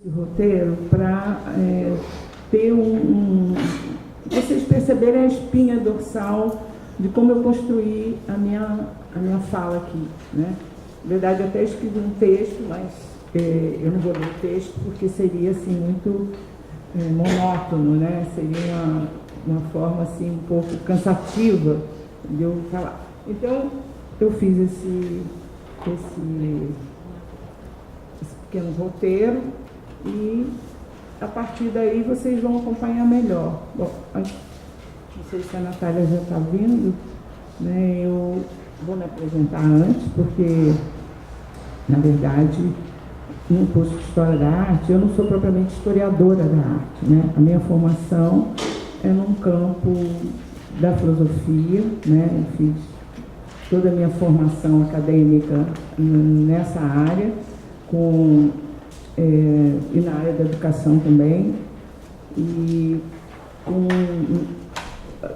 Roteiro para ter vocês perceberem a espinha dorsal de como eu construí a minha fala aqui, né? Na verdade, eu até escrevi um texto, mas eu não vou ler o texto porque seria assim muito monótono, né? Seria uma forma assim um pouco cansativa de eu falar. Então, eu fiz esse pequeno roteiro e a partir daí vocês vão acompanhar melhor. Bom, não sei se a Natália já está vindo, né? Eu vou me apresentar antes, porque, na verdade, no curso de História da Arte, eu não sou propriamente historiadora da arte, né? A minha formação é num campo da filosofia, né? Eu fiz toda a minha formação acadêmica nessa área, e na área da educação também, e com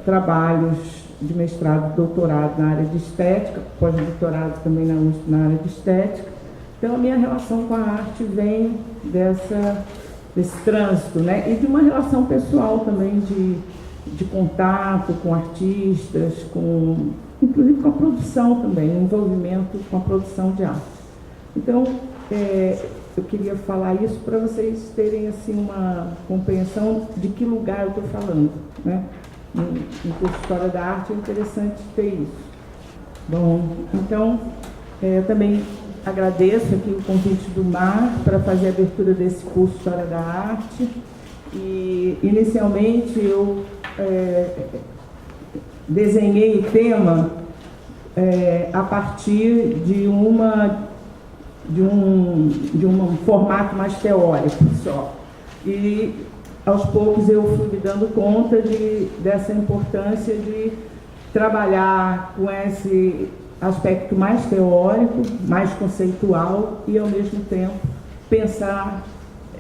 trabalhos de mestrado e doutorado na área de estética, pós-doutorado também na USP na área de estética. Então, a minha relação com a arte vem desse trânsito, né? E de uma relação pessoal também de contato com artistas, inclusive com a produção também, o envolvimento com a produção de arte. Então, eu queria falar isso para vocês terem assim, uma compreensão de que lugar eu estou falando, né? No curso de História da Arte é interessante ter isso. Bom, então, eu também agradeço aqui o convite do Mar para fazer a abertura desse curso de História da Arte. E, inicialmente, eu desenhei o tema a partir de um formato mais teórico só. E, aos poucos, eu fui me dando conta dessa importância de trabalhar com esse aspecto mais teórico, mais conceitual e, ao mesmo tempo, pensar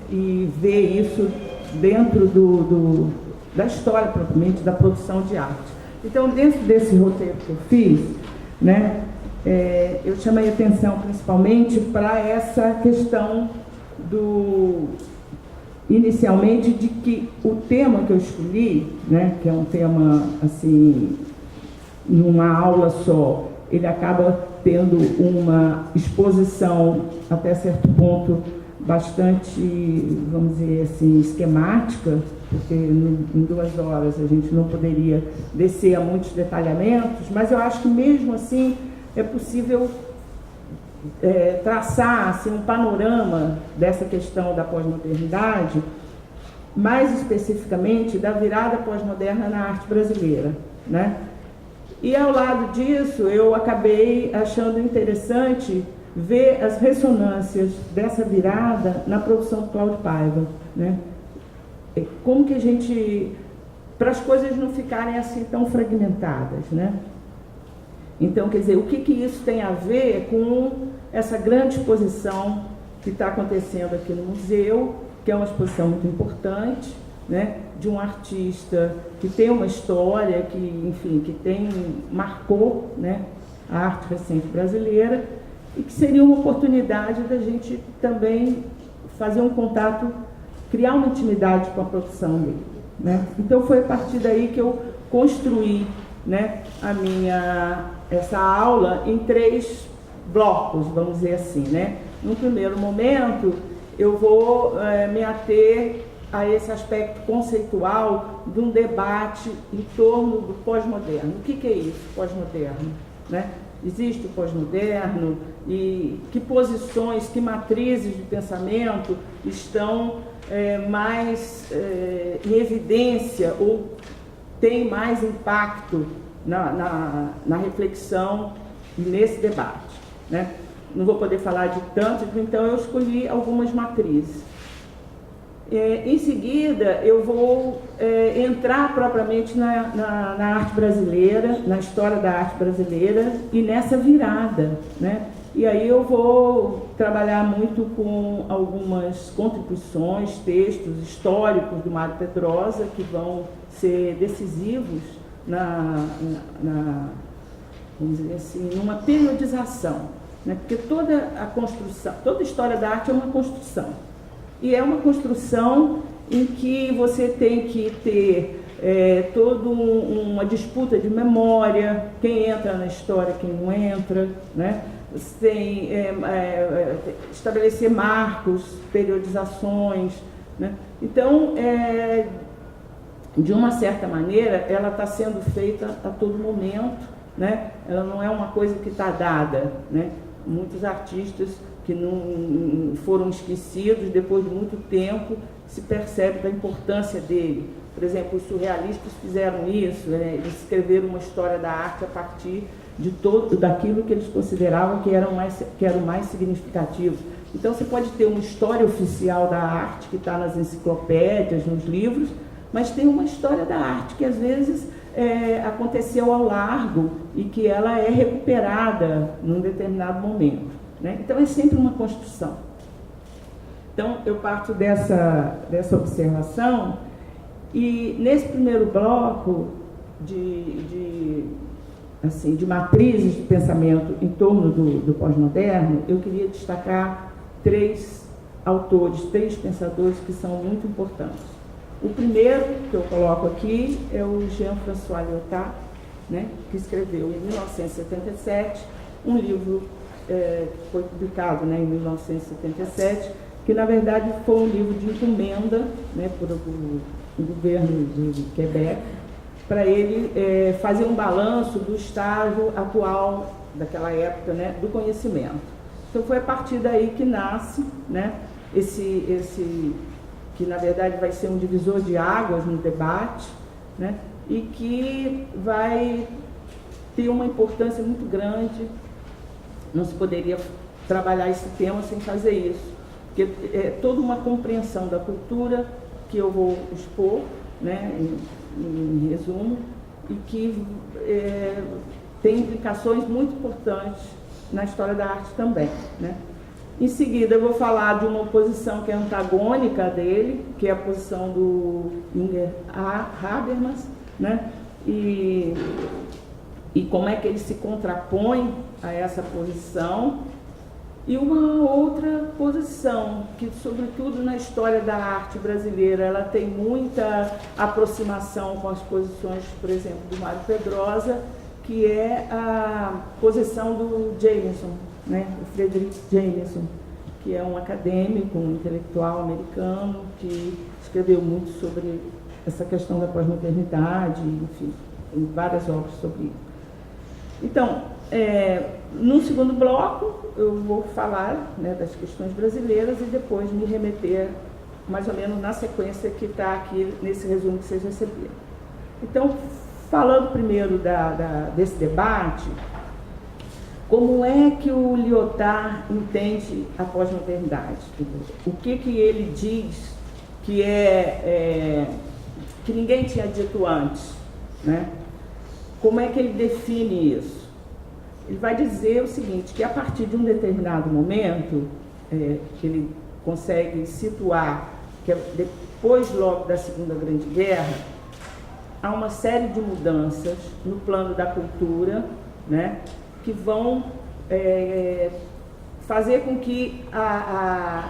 e ver isso dentro da história, propriamente, da produção de arte. Então, dentro desse roteiro que eu fiz, né, eu chamei a atenção principalmente para essa questão inicialmente, de que o tema que eu escolhi, né, que é um tema, assim, numa aula só, ele acaba tendo uma exposição, até certo ponto, bastante, vamos dizer assim, esquemática, porque em 2 horas a gente não poderia descer a muitos detalhamentos, mas eu acho que mesmo assim é possível traçar assim, um panorama dessa questão da pós-modernidade, mais especificamente da virada pós-moderna na arte brasileira, né? E ao lado disso eu acabei achando interessante ver as ressonâncias dessa virada na produção do Cláudio Paiva, né? Como que a gente, para as coisas não ficarem assim tão fragmentadas, né? Então, quer dizer, o que isso tem a ver com essa grande exposição que está acontecendo aqui no museu, que é uma exposição muito importante, né, de um artista que tem uma história, enfim, marcou, né, a arte recente brasileira, e que seria uma oportunidade da gente também fazer um contato, criar uma intimidade com a produção dele, né? Então, foi a partir daí que eu construí, né, essa aula em 3 blocos, vamos dizer assim, né? No primeiro momento, eu vou me ater a esse aspecto conceitual de um debate em torno do pós-moderno. O que é isso, pós-moderno, né? Existe o pós-moderno e que posições, que matrizes de pensamento estão mais em evidência ou têm mais impacto na reflexão e nesse debate, né? Não vou poder falar de tantos, então eu escolhi algumas matrizes. Em seguida, eu vou entrar propriamente na arte brasileira, na história da arte brasileira e nessa virada, né? E aí eu vou trabalhar muito com algumas contribuições, textos históricos do Mário Pedrosa, que vão ser decisivos vamos dizer assim, numa periodização, né? Porque toda a construção, toda a história da arte é uma construção. E é uma construção em que você tem que ter toda uma disputa de memória, quem entra na história, quem não entra, né? Você tem estabelecer marcos, periodizações, né? Então, de uma certa maneira, ela está sendo feita a todo momento, né? Ela não é uma coisa que está dada, né? Muitos artistas que não foram esquecidos, depois de muito tempo, se percebe da importância dele. Por exemplo, os surrealistas fizeram isso, eles escreveram uma história da arte a partir de daquilo que eles consideravam que era o mais significativo. Então, você pode ter uma história oficial da arte, que está nas enciclopédias, nos livros, mas tem uma história da arte que, às vezes, aconteceu ao largo e que ela é recuperada num determinado momento, né? Então, é sempre uma construção. Então, eu parto dessa observação e, nesse primeiro bloco de matrizes de pensamento em torno do pós-moderno, eu queria destacar 3 autores, 3 pensadores que são muito importantes. O primeiro que eu coloco aqui é o Jean-François Lyotard, né, que escreveu em 1977 um livro que foi publicado, né, em 1977, que na verdade foi um livro de encomenda, né, por o governo de Quebec, para ele fazer um balanço do estágio atual daquela época, né, do conhecimento. Então foi a partir daí que nasce, né, esse que na verdade vai ser um divisor de águas no debate, né, e que vai ter uma importância muito grande. Não se poderia trabalhar esse tema sem fazer isso, porque é toda uma compreensão da cultura que eu vou expor, né, em resumo, e que tem implicações muito importantes na história da arte também, né? Em seguida, eu vou falar de uma oposição que é antagônica dele, que é a posição do Jürgen Habermas, né? E como é que ele se contrapõe a essa posição. E uma outra posição, que sobretudo na história da arte brasileira, ela tem muita aproximação com as posições, por exemplo, do Mário Pedrosa, que é a posição do Jameson, né? O Frederick Jameson, que é um acadêmico, um intelectual americano, que escreveu muito sobre essa questão da pós-modernidade, enfim, tem várias obras sobre isso. Então, no segundo bloco, eu vou falar, né, das questões brasileiras e depois me remeter mais ou menos na sequência que está aqui nesse resumo que vocês receberam. Então, falando primeiro desse debate, como é que o Lyotard entende a pós-modernidade? O que ele diz que que ninguém tinha dito antes, né? Como é que ele define isso? Ele vai dizer o seguinte, que a partir de um determinado momento, que ele consegue situar, que é depois logo da Segunda Grande Guerra, há uma série de mudanças no plano da cultura, né, que vão fazer com que a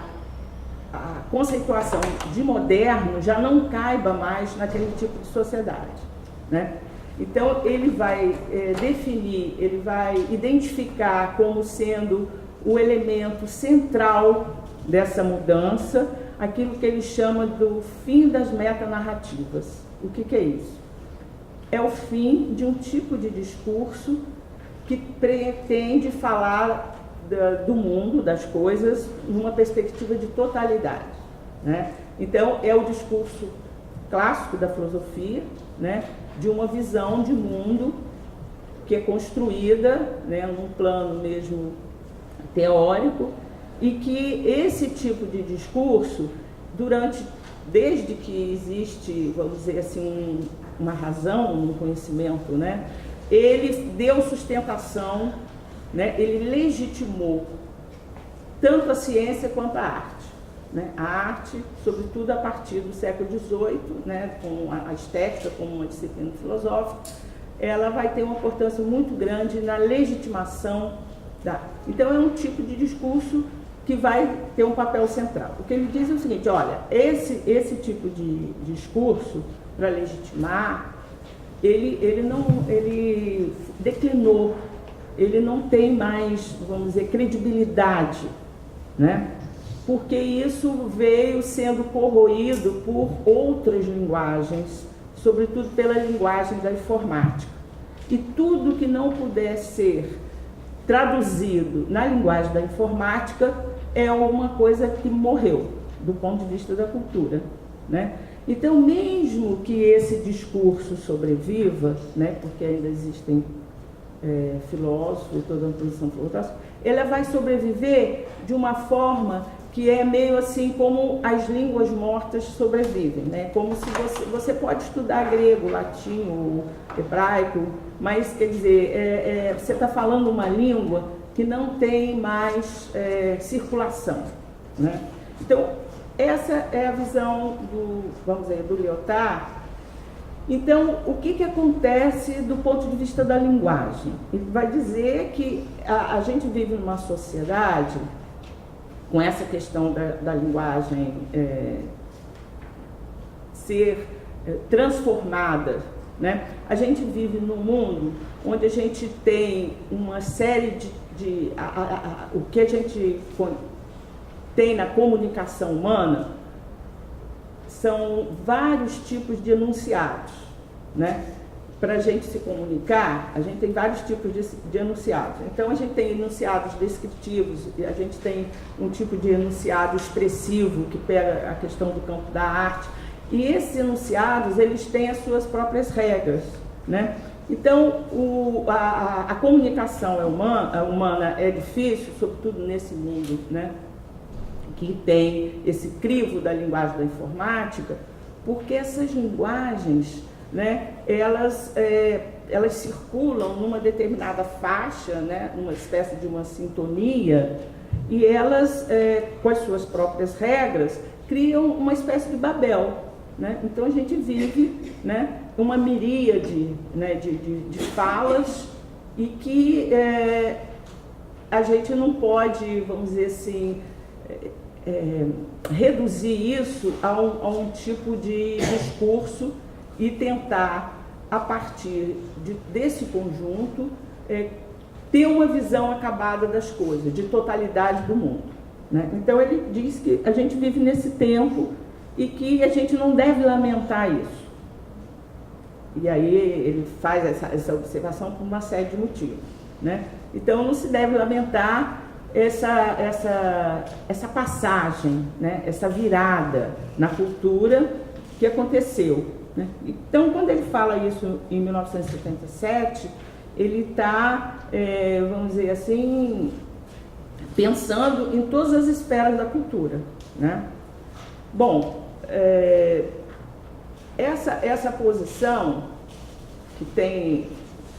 conceituação de moderno já não caiba mais naquele tipo de sociedade, né? Então, ele vai definir, ele vai identificar como sendo o elemento central dessa mudança, aquilo que ele chama do fim das metanarrativas. O que é isso? É o fim de um tipo de discurso que pretende falar do mundo, das coisas, numa perspectiva de totalidade, né? Então, é o discurso clássico da filosofia, né, de uma visão de mundo que é construída, né, num plano mesmo teórico, e que esse tipo de discurso, desde que existe, vamos dizer assim, uma razão, um conhecimento, né, ele deu sustentação, né, ele legitimou tanto a ciência quanto a arte. Né? A arte, sobretudo a partir do século XVIII, né, com a estética como uma disciplina filosófica, ela vai ter uma importância muito grande na legitimação da arte. Então, é um tipo de discurso que vai ter um papel central. O que ele diz é o seguinte, olha, esse tipo de discurso, para legitimar, ele declinou, ele não tem mais, vamos dizer, credibilidade, né? Porque isso veio sendo corroído por outras linguagens, sobretudo pela linguagem da informática. E tudo que não puder ser traduzido na linguagem da informática é uma coisa que morreu, do ponto de vista da cultura, né? Então, mesmo que esse discurso sobreviva, né, porque ainda existem filósofos, toda uma posição filosófica, ela vai sobreviver de uma forma que é meio assim como as línguas mortas sobrevivem, né? Como se você pode estudar grego, latim ou hebraico, mas, quer dizer, você está falando uma língua que não tem mais circulação, né? Então, essa é a visão vamos dizer, do Lyotard. Então, o que acontece do ponto de vista da linguagem? Ele vai dizer que a gente vive numa sociedade com essa questão da linguagem ser transformada, né? A gente vive num mundo onde a gente tem uma série o que a gente tem na comunicação humana são vários tipos de enunciados, né? Para a gente se comunicar, a gente tem vários tipos de enunciados. Então, a gente tem enunciados descritivos, a gente tem um tipo de enunciado expressivo, que pega a questão do campo da arte. E esses enunciados, eles têm as suas próprias regras, né? Então, a comunicação humana é difícil, sobretudo nesse mundo, né, que tem esse crivo da linguagem da informática, porque essas linguagens, né, elas circulam numa determinada faixa, né, numa espécie de uma sintonia, e elas, com as suas próprias regras, criam uma espécie de Babel, né? Então a gente vive, né, uma miríade, né, de falas, e que a gente não pode, vamos dizer assim, reduzir isso a um tipo de discurso e tentar, a partir desse conjunto, ter uma visão acabada das coisas, de totalidade do mundo, né? Então ele diz que a gente vive nesse tempo e que a gente não deve lamentar isso. E aí ele faz essa observação por uma série de motivos, né? Então não se deve lamentar essa passagem, né? Essa virada na cultura que aconteceu, né? Então, quando ele fala isso em 1977, ele está, vamos dizer assim, pensando em todas as esferas da cultura, né? Bom, essa posição, que tem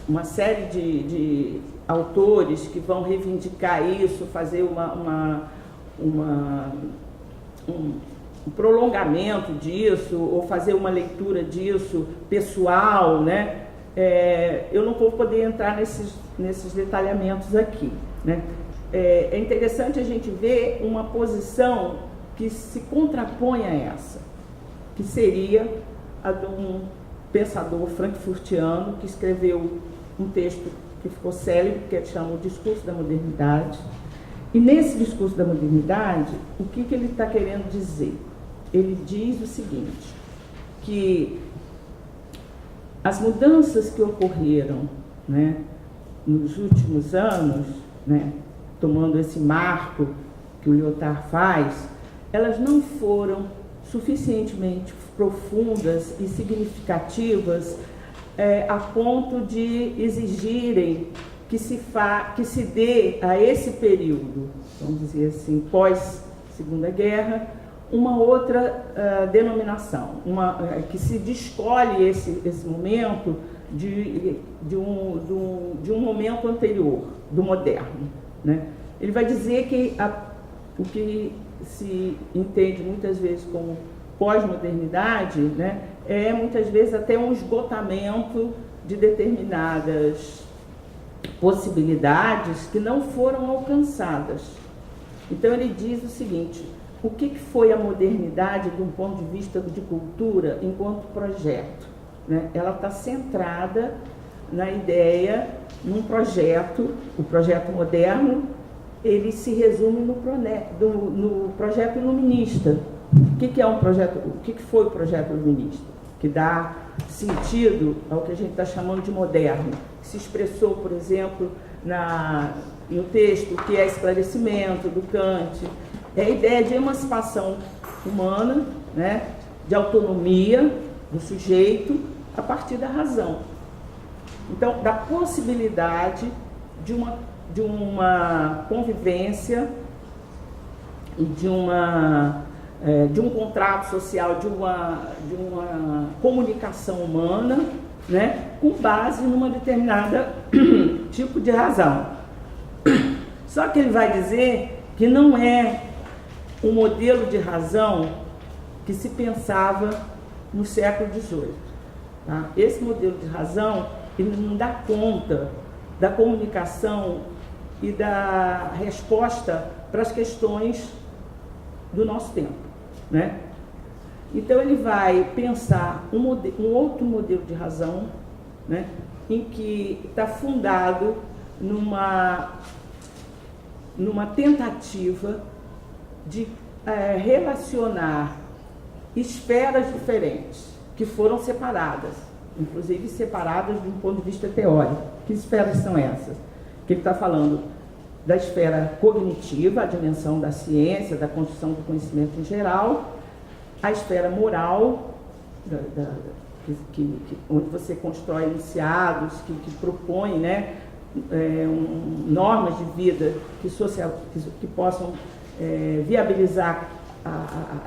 uma série de autores que vão reivindicar isso, fazer um prolongamento disso, ou fazer uma leitura disso pessoal, né? Eu não vou poder entrar nesses detalhamentos aqui, né? É interessante a gente ver uma posição que se contrapõe a essa, que seria a de um pensador frankfurtiano que escreveu um texto que ficou célebre, que ele chama O Discurso da Modernidade. E nesse Discurso da Modernidade, o que ele está querendo dizer? Ele diz o seguinte, que as mudanças que ocorreram, né, nos últimos anos, né, tomando esse marco que o Lyotard faz, elas não foram suficientemente profundas e significativas a ponto de exigirem que se dê a esse período, vamos dizer assim, pós-Segunda Guerra, uma outra denominação, que se descolhe esse momento de um momento anterior, do moderno, né? Ele vai dizer que o que se entende muitas vezes como pós-modernidade, né, é muitas vezes até um esgotamento de determinadas possibilidades que não foram alcançadas. Então ele diz o seguinte: o que foi a modernidade de um ponto de vista de cultura enquanto projeto? Né? Ela está centrada na ideia, num projeto, o projeto moderno, ele se resume no projeto iluminista. O que é um projeto? O que foi o projeto iluminista? Que dá sentido ao que a gente está chamando de moderno, que se expressou, por exemplo, no texto que é esclarecimento do Kant, é a ideia de emancipação humana, né, de autonomia do sujeito a partir da razão. Então, da possibilidade de uma convivência e de um contrato social, de uma comunicação humana, né, com base numa determinada tipo de razão. Só que ele vai dizer que não é um modelo de razão que se pensava no século XVIII. Tá? Esse modelo de razão, ele não dá conta da comunicação e da resposta para as questões do nosso tempo, né? Então ele vai pensar um outro modelo de razão, né, em que está fundado numa tentativa de relacionar esferas diferentes que foram separadas, inclusive separadas de um ponto de vista teórico. Que esferas são essas? Que ele está falando da esfera cognitiva, a dimensão da ciência, da construção do conhecimento em geral, a esfera moral, onde você constrói enunciados que propõem, né, normas de vida que possam viabilizar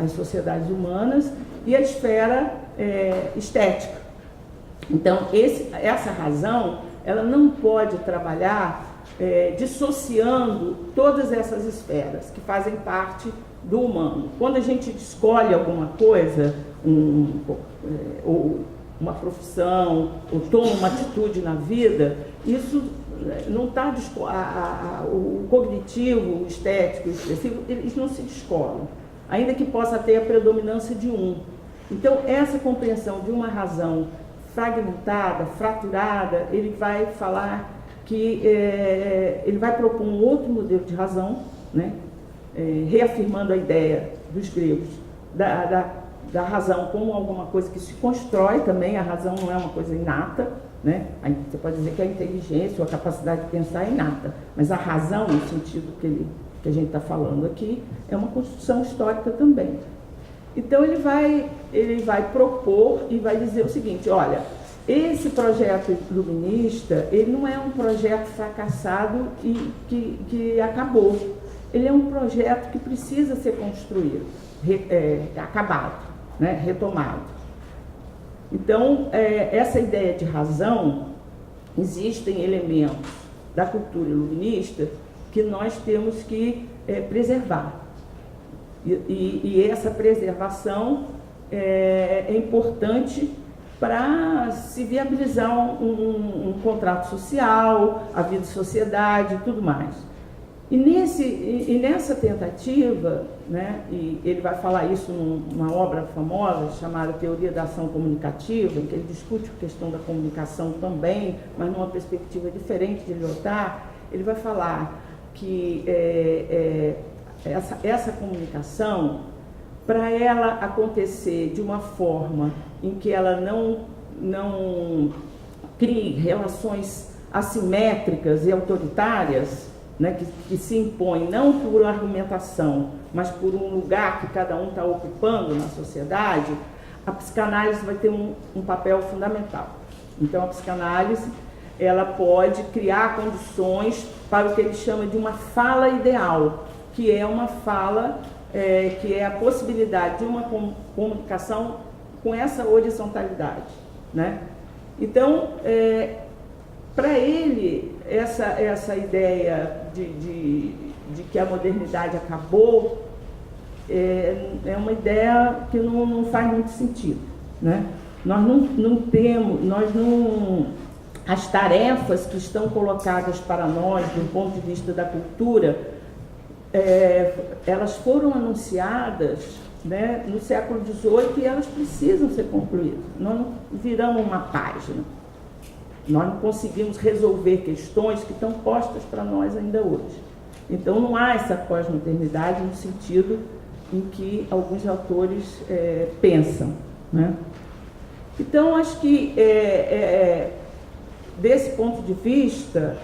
as sociedades humanas, e a esfera estética. Então, essa razão, ela não pode trabalhar dissociando todas essas esferas que fazem parte do humano. Quando a gente escolhe alguma coisa, ou uma profissão, ou toma uma atitude na vida, isso não está... o cognitivo, o estético, o expressivo, eles não se descolam, ainda que possa ter a predominância de um. Então, essa compreensão de uma razão fragmentada, fraturada, ele vai falar que ele vai propor um outro modelo de razão, né? Reafirmando a ideia dos gregos da razão como alguma coisa que se constrói também. A razão não é uma coisa inata, né? Você pode dizer que a inteligência ou a capacidade de pensar é inata, mas a razão, no sentido que a gente está falando aqui, é uma construção histórica também. Então ele vai propor e vai dizer o seguinte: olha, esse projeto iluminista, ele não é um projeto fracassado e que acabou. Ele é um projeto que precisa ser construído, acabado, né, retomado. Então, essa ideia de razão, existem elementos da cultura iluminista que nós temos que preservar. E essa preservação é importante para se viabilizar um contrato social, a vida de sociedade e tudo mais. E nessa tentativa, né, e ele vai falar isso numa obra famosa chamada Teoria da Ação Comunicativa, em que ele discute a questão da comunicação também, mas numa perspectiva diferente de Lyotard. Ele vai falar que essa comunicação, para ela acontecer de uma forma em que ela não crie relações assimétricas e autoritárias, né, que se impõem não por argumentação, mas por um lugar que cada um está ocupando na sociedade, a psicanálise vai ter um papel fundamental. Então, a psicanálise, ela pode criar condições para o que ele chama de uma fala ideal, que é uma fala que é a possibilidade de uma comunicação com essa horizontalidade, né? Então, para ele, essa ideia de que a modernidade acabou é uma ideia que não faz muito sentido, né? Nós não temos, as tarefas que estão colocadas para nós, do ponto de vista da cultura, elas foram anunciadas, né, no século XVIII e elas precisam ser concluídas. Nós não viramos uma página. Nós não conseguimos resolver questões que estão postas para nós ainda hoje. Então, não há essa pós-modernidade no sentido em que alguns autores pensam, né? Então, acho que, desse ponto de vista,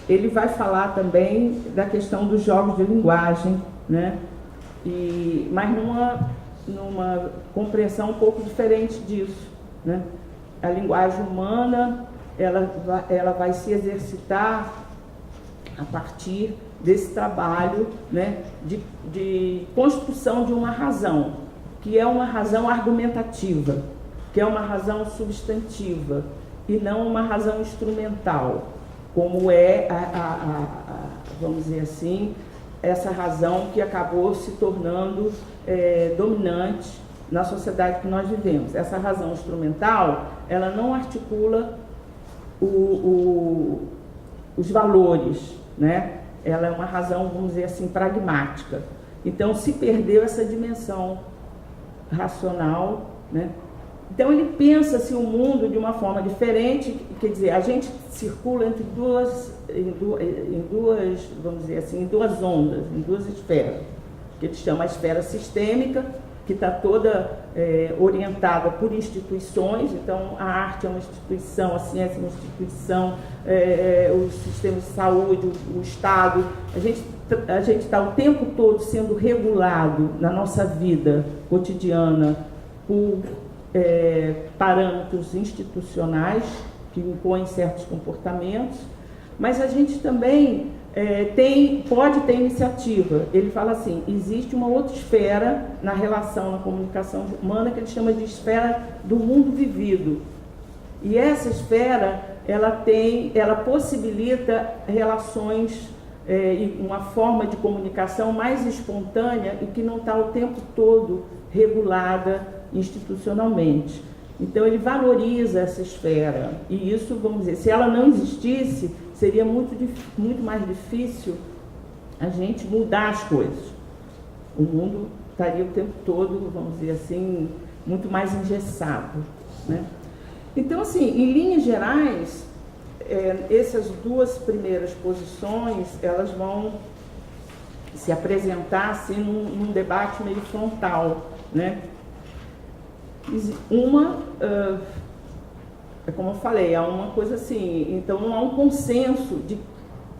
ele vai falar também da questão dos jogos de linguagem, né? Mas numa compreensão um pouco diferente disso, né? A linguagem humana, ela vai se exercitar a partir desse trabalho, né, de construção de uma razão, que é uma razão argumentativa, que é uma razão substantiva, e não uma razão instrumental, como é, vamos dizer assim, essa razão que acabou se tornando dominante na sociedade que nós vivemos. Essa razão instrumental, ela não articula os valores, né? Ela é uma razão, vamos dizer assim, pragmática. Então, se perdeu essa dimensão racional, né? Então, ele pensa-se o mundo de uma forma diferente, quer dizer, a gente circula entre em duas, vamos dizer assim, em duas ondas, em duas esferas, que ele chama a esfera sistêmica, que está toda orientada por instituições. Então, a arte é uma instituição, a ciência é uma instituição, o sistema de saúde, o Estado. A gente está o tempo todo sendo regulado na nossa vida cotidiana por parâmetros institucionais que impõem certos comportamentos, mas a gente também pode ter iniciativa. Ele fala assim, existe uma outra esfera na relação, na comunicação humana, que ele chama de esfera do mundo vivido. E essa esfera, ela possibilita relações e uma forma de comunicação mais espontânea e que não está o tempo todo regulada institucionalmente. Então, ele valoriza essa esfera. E isso, vamos dizer, se ela não existisse, seria muito mais difícil a gente mudar as coisas. O mundo estaria o tempo todo, vamos dizer assim, muito mais engessado, né? Então, assim, em linhas gerais, essas duas primeiras posições, elas vão se apresentar assim, num debate meio frontal, né? Uma, como eu falei, há uma coisa assim, então não há um consenso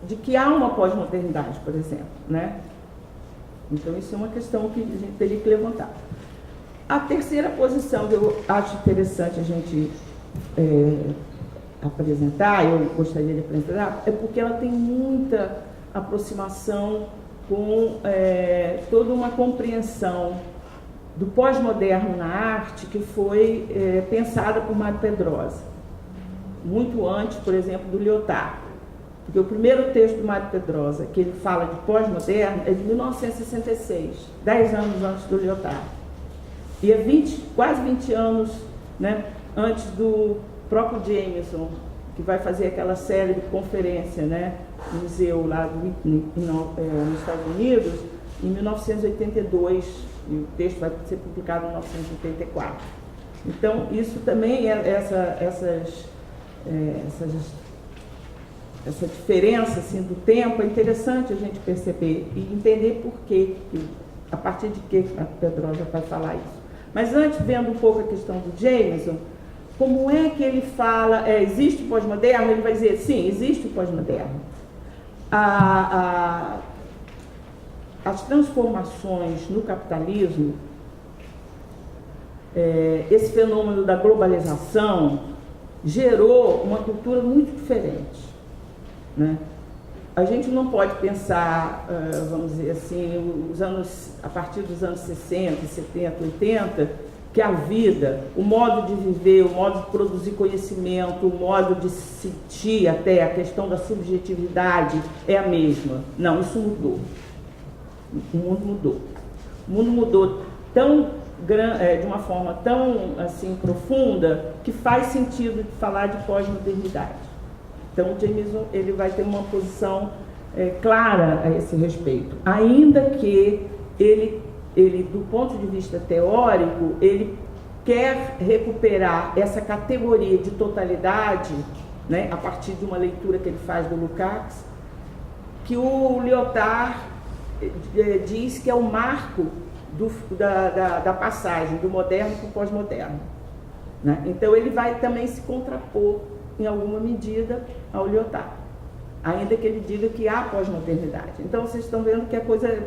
de que há uma pós-modernidade, por exemplo, né? Então isso é uma questão que a gente teria que levantar. A terceira posição que eu acho interessante a gente apresentar, eu gostaria de apresentar, é porque ela tem muita aproximação com toda uma compreensão do pós-moderno na arte que foi pensada por Mário Pedrosa, muito antes, por exemplo, do Lyotard. Porque o primeiro texto do Mário Pedrosa, que ele fala de pós-moderno, é de 1966, 10 anos antes do Lyotard. E é quase 20 anos, né, antes do próprio Jameson, que vai fazer aquela série de conferência, né, no museu lá do Whitney, nos Estados Unidos, em 1982. E o texto vai ser publicado em 1984. Então, isso também essa diferença assim, do tempo é interessante a gente perceber e entender por quê, a partir de que a Pedrosa vai falar isso. Mas antes, vendo um pouco a questão do Jameson, como é que ele fala, existe o pós-moderno? Ele vai dizer, sim, existe o pós-moderno. As transformações no capitalismo, esse fenômeno da globalização gerou uma cultura muito diferente, né? A gente não pode pensar, vamos dizer assim, a partir dos anos 60, 70, 80, que a vida, o modo de viver, o modo de produzir conhecimento, o modo de sentir, até a questão da subjetividade é a mesma. Não, isso mudou. O mundo mudou. O mundo mudou de uma forma tão assim, profunda que faz sentido falar de pós-modernidade. Então, o Jameson ele vai ter uma posição clara a esse respeito, ainda que ele, do ponto de vista teórico, ele quer recuperar essa categoria de totalidade, né, a partir de uma leitura que ele faz do Lukács, que o Lyotard diz que é o marco da passagem do moderno para o pós-moderno, né? Então ele vai também se contrapor, em alguma medida, ao Lyotard, ainda que ele diga que há pós-modernidade. Então vocês estão vendo que a coisa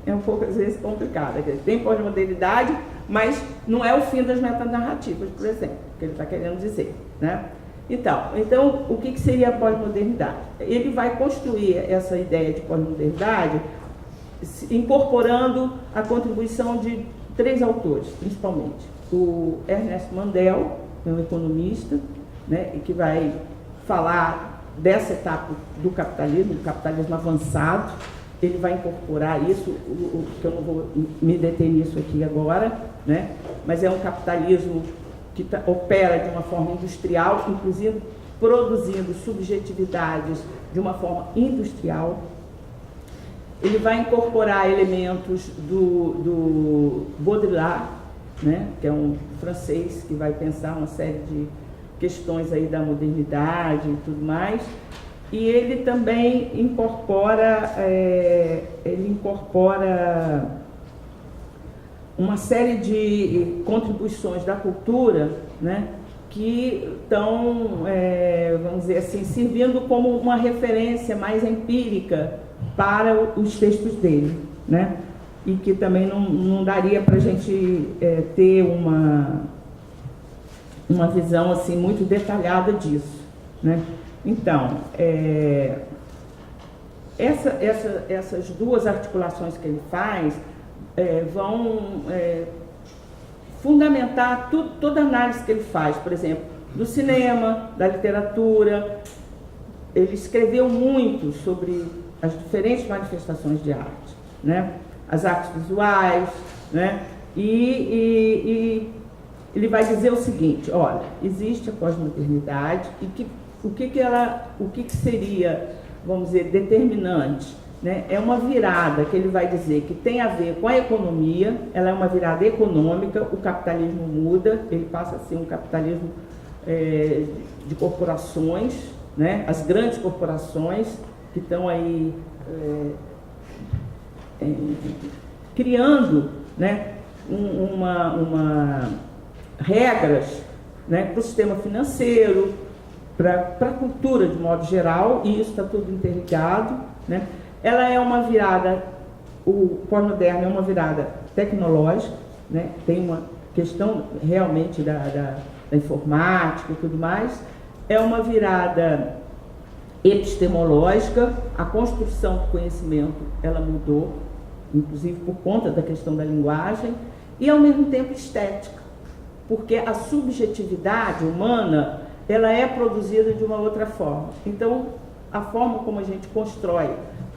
é um pouco, às vezes, complicada. Tem pós-modernidade, mas não é o fim das metanarrativas, por exemplo, que ele está querendo dizer, né? Então o que seria a pós-modernidade? Ele vai construir essa ideia de pós-modernidade incorporando a contribuição de 3 autores, principalmente. O Ernest Mandel, que é um economista, né, e que vai falar dessa etapa do capitalismo avançado. Ele vai incorporar isso, que eu não vou me deter nisso aqui agora, né, mas é um capitalismo que opera de uma forma industrial, inclusive produzindo subjetividades de uma forma industrial. Ele vai incorporar elementos do Baudrillard, né, que é um francês que vai pensar uma série de questões aí da modernidade e tudo mais. E ele também incorpora, uma série de contribuições da cultura, né, que estão, vamos dizer assim, servindo como uma referência mais empírica para os textos dele, né, e que também não daria para a gente ter uma visão assim muito detalhada disso, né. Então, essas 2 articulações que ele faz vão fundamentar toda a análise que ele faz, por exemplo, do cinema, da literatura. Ele escreveu muito sobre as diferentes manifestações de arte, né? As artes visuais, né? E ele vai dizer o seguinte: olha, existe a pós-modernidade e o que seria, vamos dizer, determinante, né? É uma virada que ele vai dizer que tem a ver com a economia. Ela é uma virada econômica. O capitalismo muda, ele passa a ser um capitalismo de corporações, né? As grandes corporações que estão aí criando, né, regras, né, para o sistema financeiro, para a cultura de modo geral, e isso está tudo interligado, né? Ela é uma virada, o pós-moderno é uma virada tecnológica, né? Tem uma questão realmente da informática e tudo mais. É uma virada epistemológica. A construção do conhecimento, ela mudou, inclusive por conta da questão da linguagem, e ao mesmo tempo estética, porque a subjetividade humana, ela é produzida de uma outra forma. Então, a forma como a gente constrói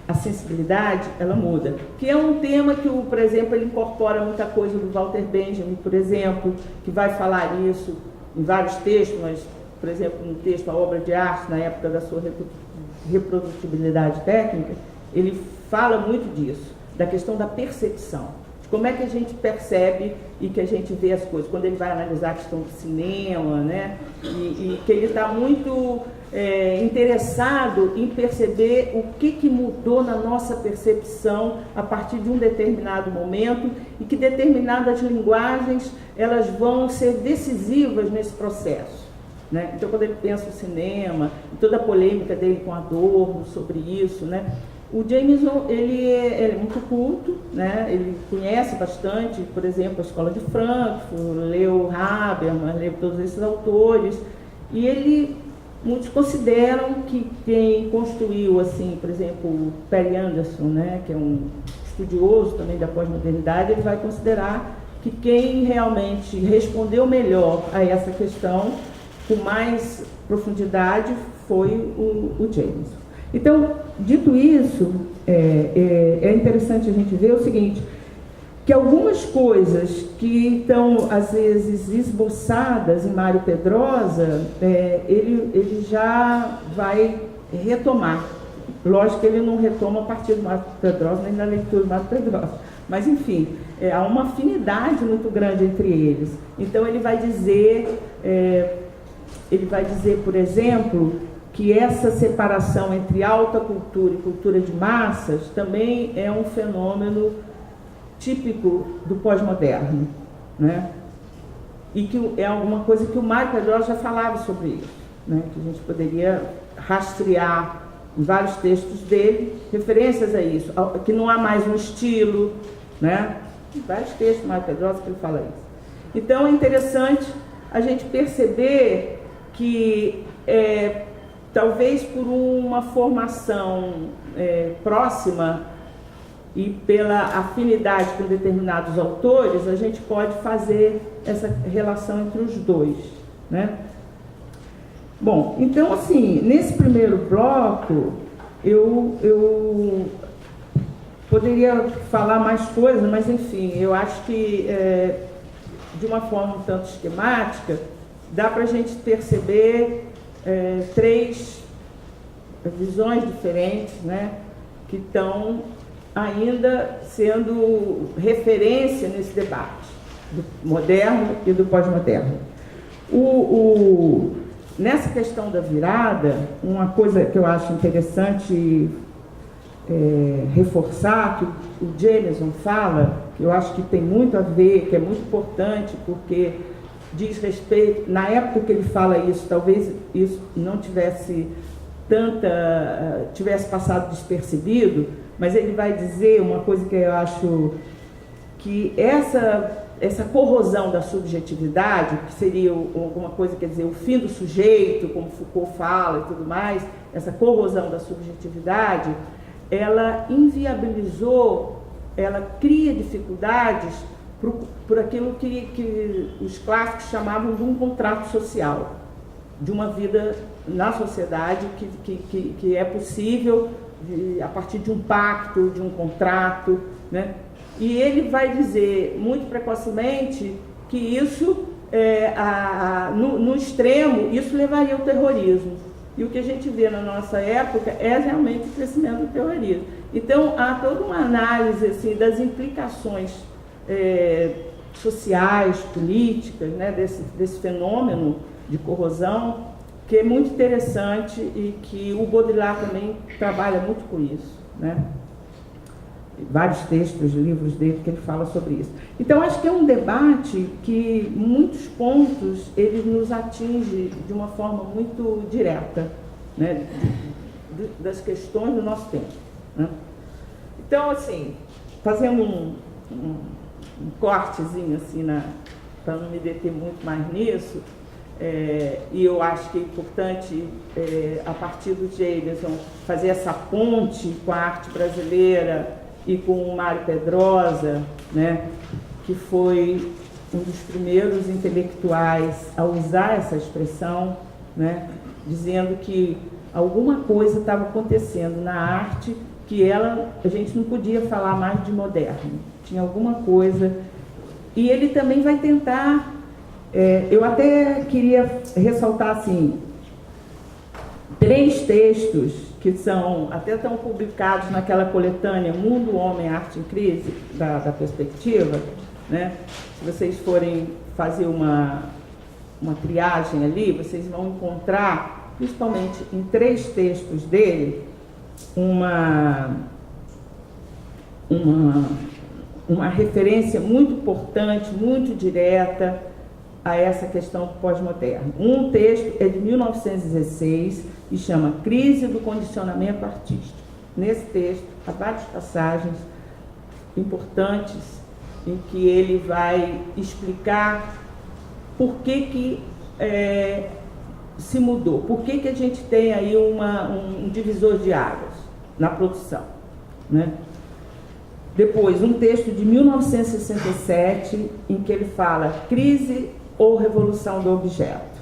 a sensibilidade, ela muda. Que é um tema que, por exemplo, ele incorpora muita coisa do Walter Benjamin, por exemplo, que vai falar isso em vários textos, mas, por exemplo, no texto A Obra de Arte, na época da sua reprodutibilidade técnica, ele fala muito disso, da questão da percepção. Como é que a gente percebe e que a gente vê as coisas? Quando ele vai analisar a questão do cinema, né? E que ele está muito interessado em perceber o que mudou na nossa percepção a partir de um determinado momento, e que determinadas linguagens elas vão ser decisivas nesse processo, né? Então, quando ele pensa o cinema, toda a polêmica dele com Adorno sobre isso, né? O Jameson, ele é muito culto, né? Ele conhece bastante, por exemplo, a Escola de Frankfurt, leu Habermas, leu todos esses autores, e muitos consideram que quem construiu, assim, por exemplo, o Perry Anderson, né? Que é um estudioso também da pós-modernidade, ele vai considerar que quem realmente respondeu melhor a essa questão, com mais profundidade, foi o Jameson. Então, dito isso, é interessante a gente ver o seguinte, que algumas coisas que estão, às vezes, esboçadas em Mário Pedrosa, ele já vai retomar, Lógico que ele não retoma a partir do Marco Pedrosa, nem da leitura do Marco Pedrosa, mas enfim, há uma afinidade muito grande entre eles. Então ele vai dizer, por exemplo, que essa separação entre alta cultura e cultura de massas também é um fenômeno típico do pós-moderno, né? E que é alguma coisa que o Mário Pedrosa já falava sobre isso, né? Que a gente poderia rastrear em vários textos dele referências a isso, que não há mais um estilo, né? Em vários textos do Mário Pedrosa que ele fala isso. Então é interessante a gente perceber que talvez por uma formação próxima e pela afinidade com determinados autores, a gente pode fazer essa relação entre os dois, né? Bom, então, assim, nesse primeiro bloco, eu poderia falar mais coisas, mas, enfim, eu acho que, de uma forma um tanto esquemática, dá para a gente perceber três visões diferentes, né, que estão ainda sendo referência nesse debate do moderno e do pós-moderno. Nessa questão da virada, uma coisa que eu acho interessante reforçar, que o Jameson fala, que eu acho que tem muito a ver, que é muito importante, porque diz respeito, na época que ele fala isso, talvez isso não tivesse passado despercebido, mas ele vai dizer uma coisa que eu acho que essa corrosão da subjetividade, que seria alguma coisa, quer dizer, o fim do sujeito, como Foucault fala e tudo mais, essa corrosão da subjetividade, ela inviabilizou, ela cria dificuldades por aquilo que os clássicos chamavam de um contrato social, de uma vida na sociedade que é possível a partir de um pacto, de um contrato, né? E ele vai dizer, muito precocemente, que isso, no extremo, isso levaria ao terrorismo. E o que a gente vê na nossa época é realmente o crescimento do terrorismo. Então, há toda uma análise assim, das implicações sociais, políticas, né, desse fenômeno de corrosão, que é muito interessante e que o Baudrillard também trabalha muito com isso, né? Vários textos, livros dele que ele fala sobre isso. Então, acho que é um debate que, em muitos pontos, ele nos atinge de uma forma muito direta, né, das questões do nosso tempo, né? Então, assim, fazendo um cortezinho, assim, para não me deter muito mais nisso, e eu acho que é importante, a partir do Jameson, fazer essa ponte com a arte brasileira e com o Mário Pedrosa, né, que foi um dos primeiros intelectuais a usar essa expressão, né, dizendo que alguma coisa estava acontecendo na arte que a gente não podia falar mais de moderno, tinha alguma coisa. E ele também vai tentar, eu até queria ressaltar assim, 3 textos que até estão publicados naquela coletânea Mundo, Homem, Arte em Crise, da Perspectiva, né? Se vocês forem fazer uma triagem ali, vocês vão encontrar, principalmente em 3 textos dele, uma referência muito importante, muito direta a essa questão do pós-moderno. Um texto é de 1916 e chama Crise do Condicionamento Artístico. Nesse texto, há várias passagens importantes em que ele vai explicar por que se mudou, por que a gente tem aí um divisor de águas na produção, né? Depois, um texto de 1967, em que ele fala Crise ou Revolução do Objeto.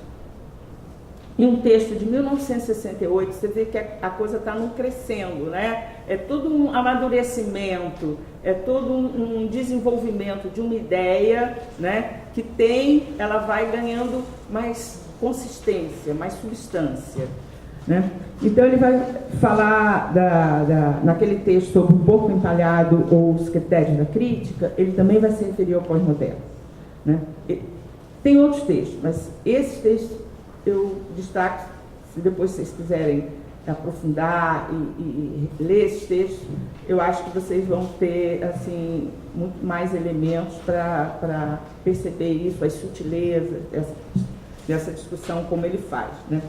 E um texto de 1968, você vê que a coisa está crescendo, né? É todo um amadurecimento, é todo um desenvolvimento de uma ideia, né? Ela vai ganhando mais consistência, mais substância. né? Então ele vai falar naquele texto sobre o Porco Empalhado ou os critérios da crítica, ele também vai se referir ao pós-moderno, né? Tem outros textos, mas esses textos eu destaco, se depois vocês quiserem aprofundar e ler esses textos, eu acho que vocês vão ter assim, muito mais elementos para perceber isso, as sutilezas dessa discussão, como ele faz, né?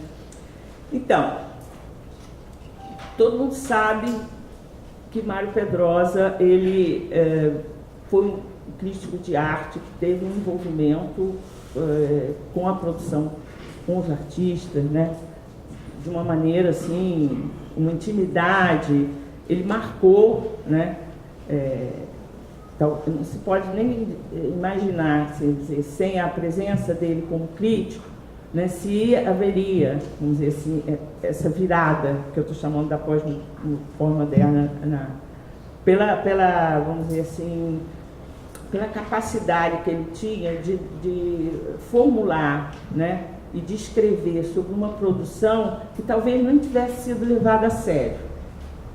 Então, todo mundo sabe que Mário Pedrosa, ele foi um crítico de arte que teve um envolvimento com a produção, com os artistas, né? De uma maneira assim, uma intimidade. Ele marcou, né? Não se pode nem imaginar, sem a presença dele como crítico, né, se haveria, vamos dizer assim, essa virada que eu estou chamando da pós-moderna, vamos dizer assim, pela capacidade que ele tinha de formular, né, e de escrever sobre uma produção que talvez não tivesse sido levada a sério,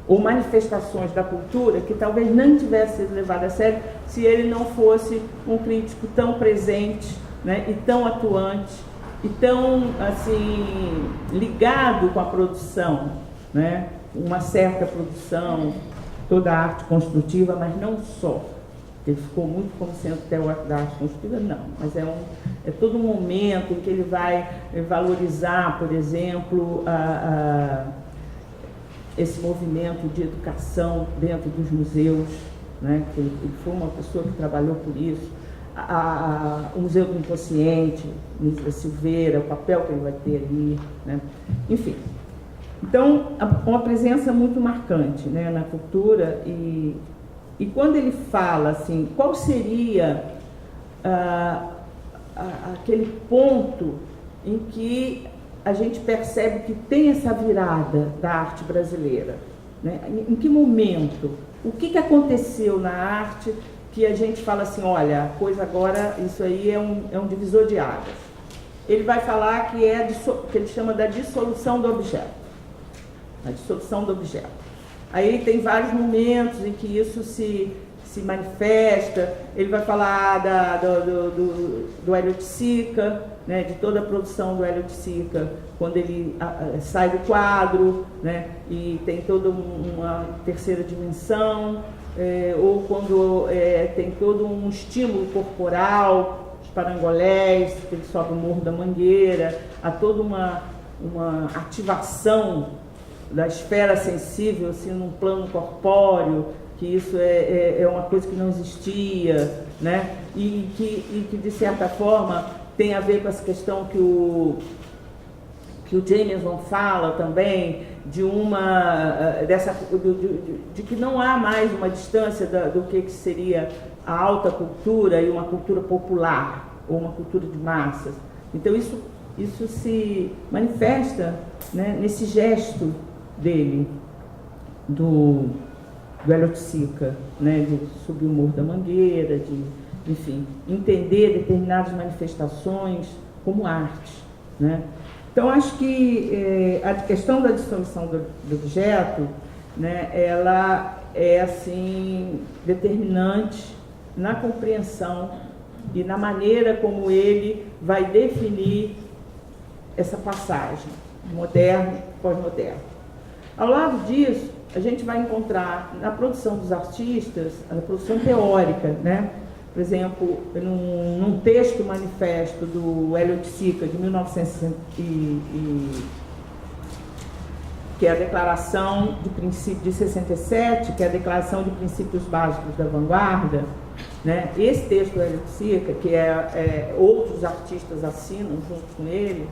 ou manifestações da cultura que talvez não tivesse sido levada a sério se ele não fosse um crítico tão presente, né, e tão atuante, e tão assim, ligado com a produção, né, uma certa produção, toda a arte construtiva, mas não só. Ele ficou muito como sendo teórico da arte construtiva, não, mas é todo um momento em que ele vai valorizar, por exemplo, esse movimento de educação dentro dos museus, né? Ele foi uma pessoa que trabalhou por isso, o Museu do Inconsciente, Nisa Silveira, o papel que ele vai ter ali, né? Enfim. Então, uma presença muito marcante, né, na cultura, e quando ele fala assim, qual seria aquele ponto em que a gente percebe que tem essa virada da arte brasileira, né? Em que momento? O que aconteceu na arte que a gente fala assim, olha, a coisa agora, isso aí é um divisor de águas. Ele vai falar que que ele chama da dissolução do objeto. A dissolução do objeto. Aí tem vários momentos em que isso se manifesta. Ele vai falar do Hélio de Sica, né, de toda a produção do Hélio de Sica, quando ele sai do quadro, né, e tem toda uma terceira dimensão, ou quando tem todo um estímulo corporal, os parangolés, que ele sobe o Morro da Mangueira, há toda uma ativação da esfera sensível, assim, num plano corpóreo, que isso é uma coisa que não existia, né? E que de certa forma tem a ver com essa questão que o Jameson fala também, de que não há mais uma distância do que seria a alta cultura e uma cultura popular, ou uma cultura de massas. Então isso se manifesta, né, nesse gesto dele, do Hélio de Sica, né, de subir o Morro da Mangueira, de, enfim, entender determinadas manifestações como arte, né? Então, acho que a questão da dissolução do objeto, né, ela é, assim, determinante na compreensão e na maneira como ele vai definir essa passagem, moderno, pós-moderno. Ao lado disso, a gente vai encontrar na produção dos artistas, a produção teórica, né? Por exemplo, num texto manifesto do Hélio de Sica, de 1960, que é a Declaração de Princípios de 67, que é a Declaração de Princípios Básicos da Vanguarda, né? Esse texto do Hélio de Sica, que outros artistas assinam junto com ele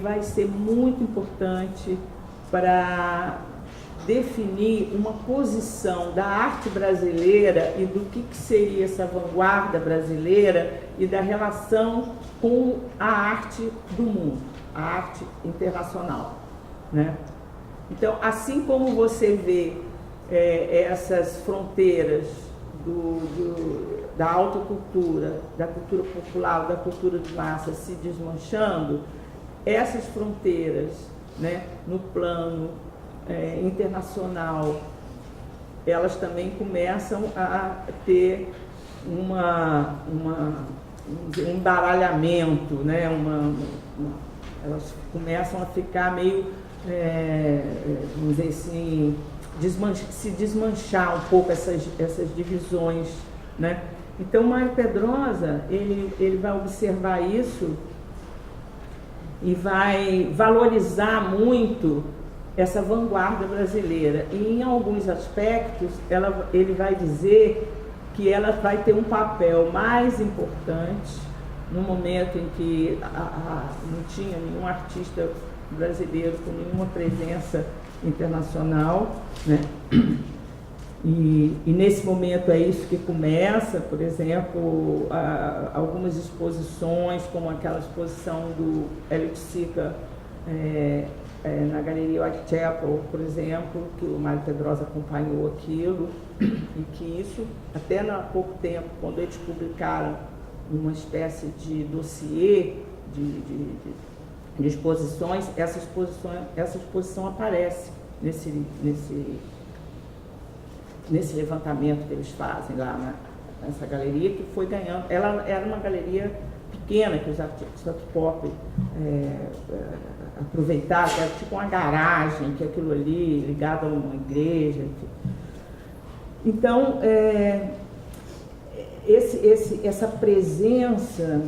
vai ser muito importante para definir uma posição da arte brasileira e do que seria essa vanguarda brasileira e da relação com a arte do mundo, a arte internacional, né? Então, assim como você vê essas fronteiras da alta cultura, da cultura popular, da cultura de massa se desmanchando, essas fronteiras né, no plano internacional, elas também começam a ter um embaralhamento, né, elas começam a ficar meio, vamos dizer assim, se desmanchar um pouco essas divisões, né? Então, Mário Pedrosa, ele vai observar isso e vai valorizar muito essa vanguarda brasileira. E, em alguns aspectos, ele vai dizer que ela vai ter um papel mais importante no momento em que não tinha nenhum artista brasileiro com nenhuma presença internacional, né? E nesse momento é isso que começa, por exemplo, algumas exposições, como aquela exposição do Hélio Sica na Galeria Whitechapel, por exemplo, que o Mário Pedrosa acompanhou aquilo, e que isso, até há pouco tempo, quando eles publicaram uma espécie de dossiê de exposições, essa exposição aparece nesse levantamento que eles fazem lá nessa galeria, que foi ganhando. Ela era uma galeria pequena que os artistas pop aproveitaram, era tipo uma garagem, que aquilo ali, ligado a uma igreja, enfim. Então, essa presença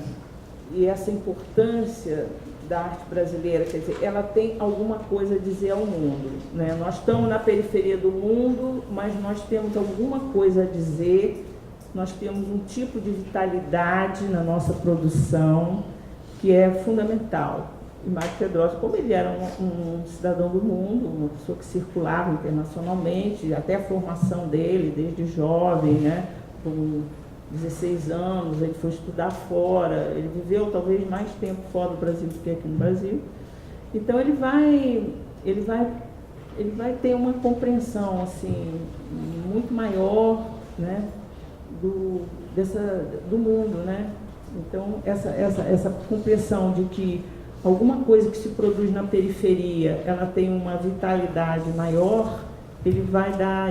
e essa importância da arte brasileira, quer dizer, ela tem alguma coisa a dizer ao mundo, né? Nós estamos na periferia do mundo, mas nós temos alguma coisa a dizer, nós temos um tipo de vitalidade na nossa produção que é fundamental. E Mário Pedrosa, como ele era um cidadão do mundo, uma pessoa que circulava internacionalmente, até a formação dele, desde jovem, né? Com 16 anos, ele foi estudar fora, ele viveu talvez mais tempo fora do Brasil do que aqui no Brasil. Então ele vai ter uma compreensão assim muito maior, né, do mundo, né? Então essa compreensão de que alguma coisa que se produz na periferia, ela tem uma vitalidade maior, ele vai dar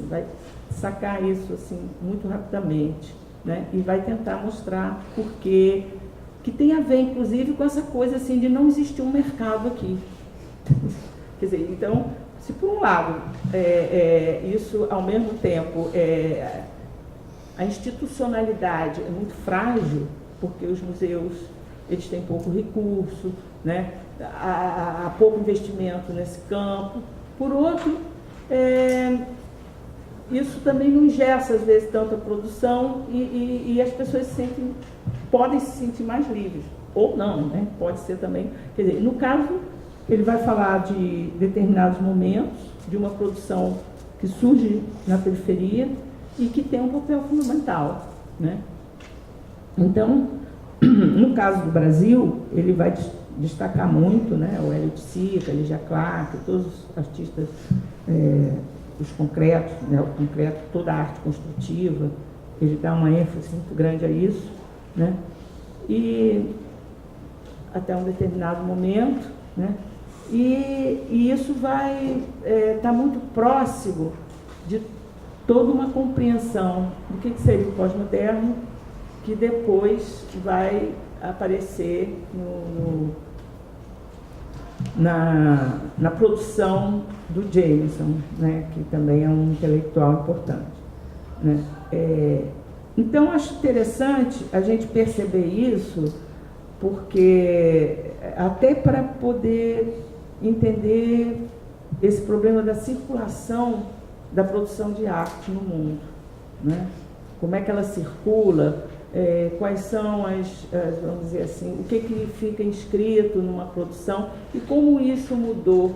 vai sacar isso assim muito rapidamente, né? E vai tentar mostrar porque que tem a ver inclusive com essa coisa assim de não existir um mercado aqui. Quer dizer, então, se por um lado isso ao mesmo tempo a institucionalidade é muito frágil, porque os museus eles têm pouco recurso, né? Há pouco investimento nesse campo. Por outro, isso também não engessa, às vezes, tanta produção e as pessoas podem se sentir mais livres. Ou não, né? Pode ser também. Quer dizer, no caso, ele vai falar de determinados momentos, de uma produção que surge na periferia e que tem um papel fundamental, né? Então, no caso do Brasil, ele vai destacar muito, né? O Hélio Sica, Lígia Clark, todos os artistas, os concretos, né? O concreto, toda a arte construtiva, ele dá uma ênfase muito grande a isso, né? E até um determinado momento, né? E isso vai estar muito próximo de toda uma compreensão do que seria o pós-moderno, que depois vai aparecer na produção do Jameson, né, que também é um intelectual importante, né? Então, acho interessante a gente perceber isso, porque até para poder entender esse problema da circulação da produção de arte no mundo, né? Como é que ela circula, quais são vamos dizer assim, o que fica inscrito numa produção e como isso mudou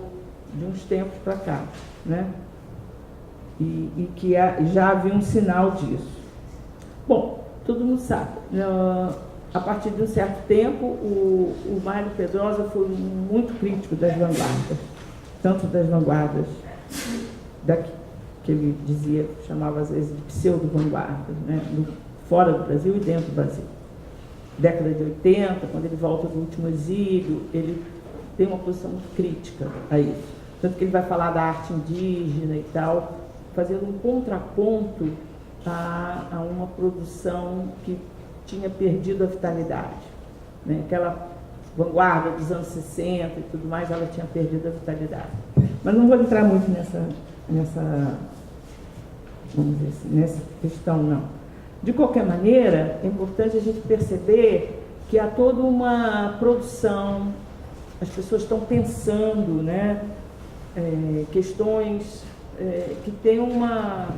de uns tempos para cá, né? E que já havia um sinal disso. Bom, todo mundo sabe, a partir de um certo tempo, o Mário Pedrosa foi muito crítico das vanguardas, tanto das vanguardas que ele dizia, chamava às vezes de pseudo-vanguardas, né? Fora do Brasil e dentro do Brasil. Década de 80, quando ele volta do último exílio, ele tem uma posição muito crítica a isso. Tanto que ele vai falar da arte indígena e tal, fazendo um contraponto a uma produção que tinha perdido a vitalidade, né? Aquela vanguarda dos anos 60 e tudo mais, ela tinha perdido a vitalidade. Mas não vou entrar muito vamos dizer assim, nessa questão, não. De qualquer maneira, é importante a gente perceber que há toda uma produção, as pessoas estão pensando, né, questões que têm uma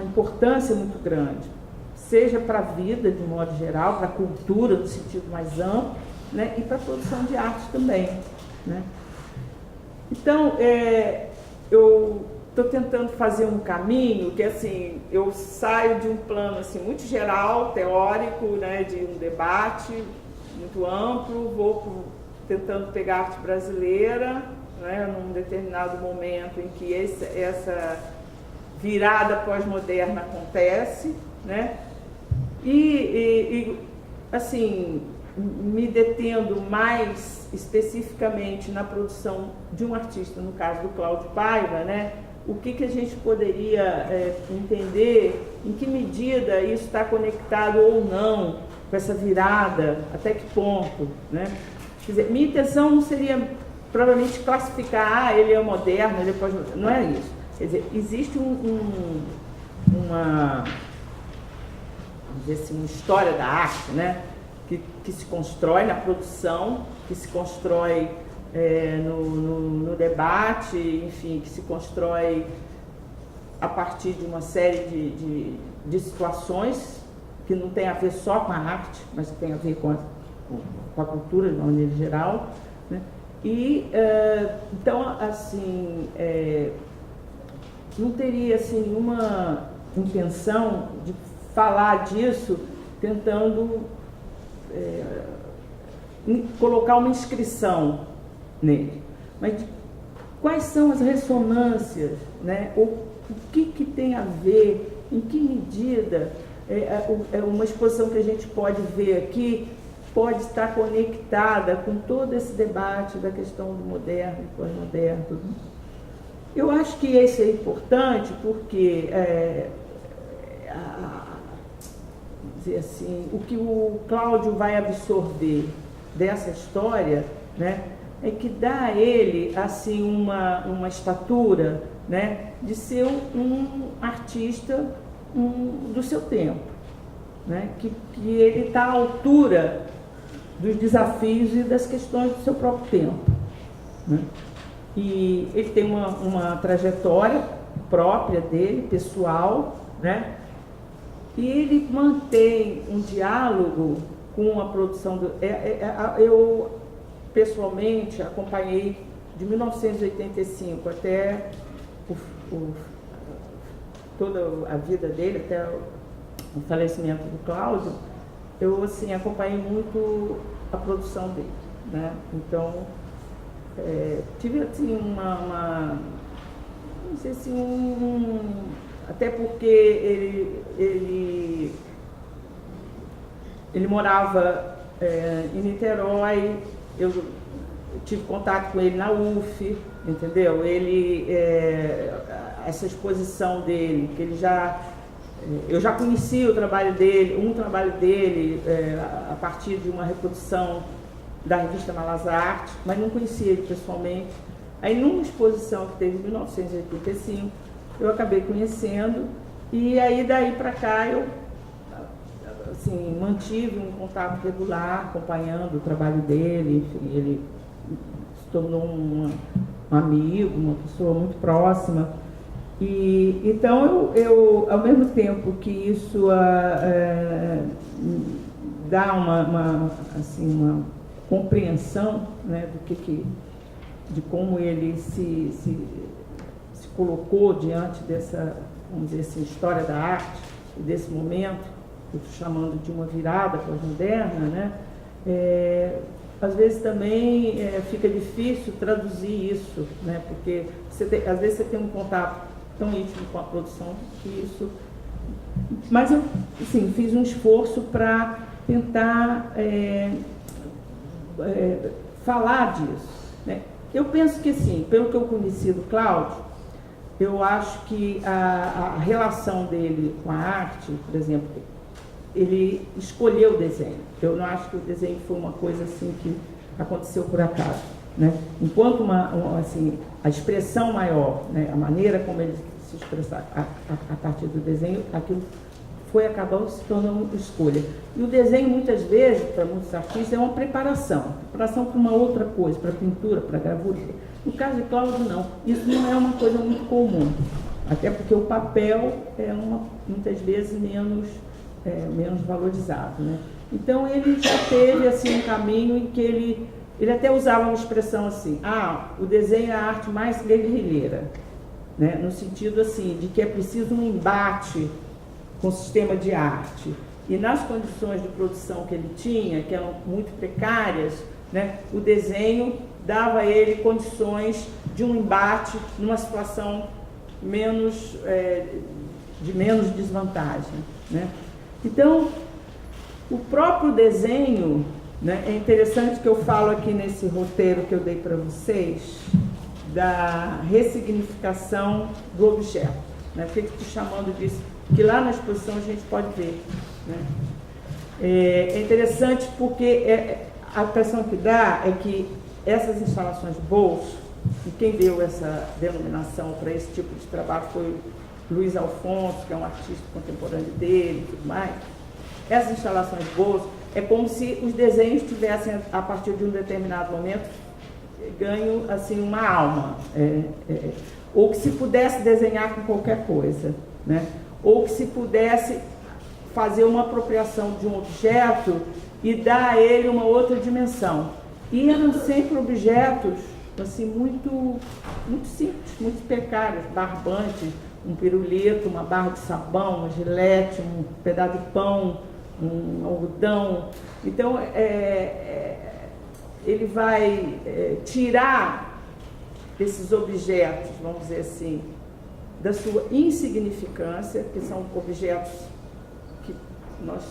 importância muito grande, seja para a vida, de modo geral, para a cultura, no sentido mais amplo, né, e para a produção de arte também, né. Então, eu estou tentando fazer um caminho que, assim, eu saio de um plano assim, muito geral, teórico, né, de um debate muito amplo, vou tentando pegar a arte brasileira, né, num determinado momento em que essa virada pós-moderna acontece, né, e assim, me detendo mais especificamente na produção de um artista, no caso do Cláudio Paiva, né, o que a gente poderia entender, em que medida isso está conectado ou não com essa virada, até que ponto, né? Quer dizer, minha intenção não seria provavelmente classificar, ele é moderno, ele é pós-moderno, não é isso. Quer dizer, existe uma, vamos dizer assim, uma história da arte, né? Que se constrói na produção, que se constrói no debate, enfim, que se constrói a partir de uma série de situações que não tem a ver só com a arte, mas que tem a ver com a cultura de uma maneira geral, né? E então, assim, não teria assim nenhuma intenção de falar disso tentando colocar uma inscrição nele, mas quais são as ressonâncias, né? O que tem a ver, em que medida uma exposição que a gente pode ver aqui pode estar conectada com todo esse debate da questão do moderno e pós-moderno. Eu acho que isso é importante porque dizer assim, o que o Cláudio vai absorver dessa história, né, é que dá a ele assim uma estatura, né, de ser um artista do seu tempo, né, que ele está à altura dos desafios e das questões do seu próprio tempo, né? E ele tem uma trajetória própria dele, pessoal, né? E ele mantém um diálogo com a produção eu pessoalmente acompanhei de 1985 até toda a vida dele, até o falecimento do Cláudio. Eu assim acompanhei muito a produção dele, né? Então tive assim não sei se até porque ele morava em Niterói, eu tive contato com ele na UF, entendeu? Essa exposição dele, que eu já conhecia o trabalho dele, a partir de uma reprodução da revista Malas Artes, mas não conhecia ele pessoalmente. Aí, numa exposição que teve em 1985, eu acabei conhecendo, e aí daí para cá eu assim, mantive um contato regular, acompanhando o trabalho dele. Enfim, ele se tornou um amigo, uma pessoa muito próxima. E então eu ao mesmo tempo que isso dá uma compreensão, né, de como ele se colocou diante dessa, vamos dizer assim, história da arte e desse momento, que eu estou chamando de uma virada pós-moderna, né? Às vezes também fica difícil traduzir isso, né? Porque às vezes você tem um contato tão íntimo com a produção que isso... Mas eu, assim, fiz um esforço para tentar falar disso, né? Eu penso que, assim, pelo que eu conheci do Cláudio, eu acho que a relação dele com a arte, por exemplo, ele escolheu o desenho. Eu não acho que o desenho foi uma coisa assim que aconteceu por acaso, né? Enquanto assim, a expressão maior, né, a maneira como ele se expressar a partir do desenho, aquilo acabou se tornando escolha. E o desenho, muitas vezes, para muitos artistas, é uma preparação para uma outra coisa, para pintura, para gravura. No caso de Cláudio, não. Isso não é uma coisa muito comum, até porque o papel é muitas vezes menos valorizado, né? Então ele já teve assim um caminho em que ele até usava uma expressão assim: o desenho é a arte mais guerrilheira, né? No sentido assim de que é preciso um embate com o sistema de arte, e nas condições de produção que ele tinha, que eram muito precárias, né, o desenho dava a ele condições de um embate numa situação de menos desvantagem, né? Então, o próprio desenho, né, é interessante que eu falo aqui nesse roteiro que eu dei para vocês, da ressignificação do objeto, né? Por que eu estou chamando disso? Que lá na exposição a gente pode ver, né? É interessante porque a impressão que dá é que essas instalações de bolso, e quem deu essa denominação para esse tipo de trabalho foi Luiz Alfonso, que é um artista contemporâneo dele e tudo mais. Essas instalações de bolso é como se os desenhos tivessem, a partir de um determinado momento, ganho assim, uma alma, ou que se pudesse desenhar com qualquer coisa, né? Ou que se pudesse fazer uma apropriação de um objeto e dar a ele uma outra dimensão. E eram sempre objetos assim, muito simples, muito precários, barbantes, um pirulito, uma barra de sabão, uma gilete, um pedaço de pão, um algodão. Então, ele vai tirar esses objetos, vamos dizer assim, da sua insignificância, que são objetos que nós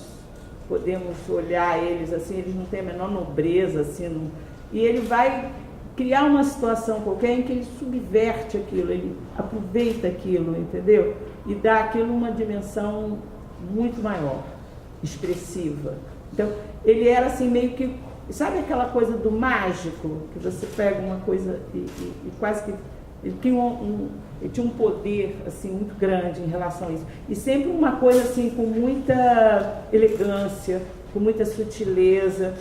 podemos olhar eles assim, eles não têm a menor nobreza, assim, e ele vai criar uma situação qualquer em que ele subverte aquilo, ele aproveita aquilo, entendeu? E dá aquilo uma dimensão muito maior, expressiva. Então, ele era assim meio que, sabe aquela coisa do mágico, que você pega uma coisa e quase que ele tinha um poder assim muito grande em relação a isso, e sempre uma coisa assim com muita elegância, com muita sutileza,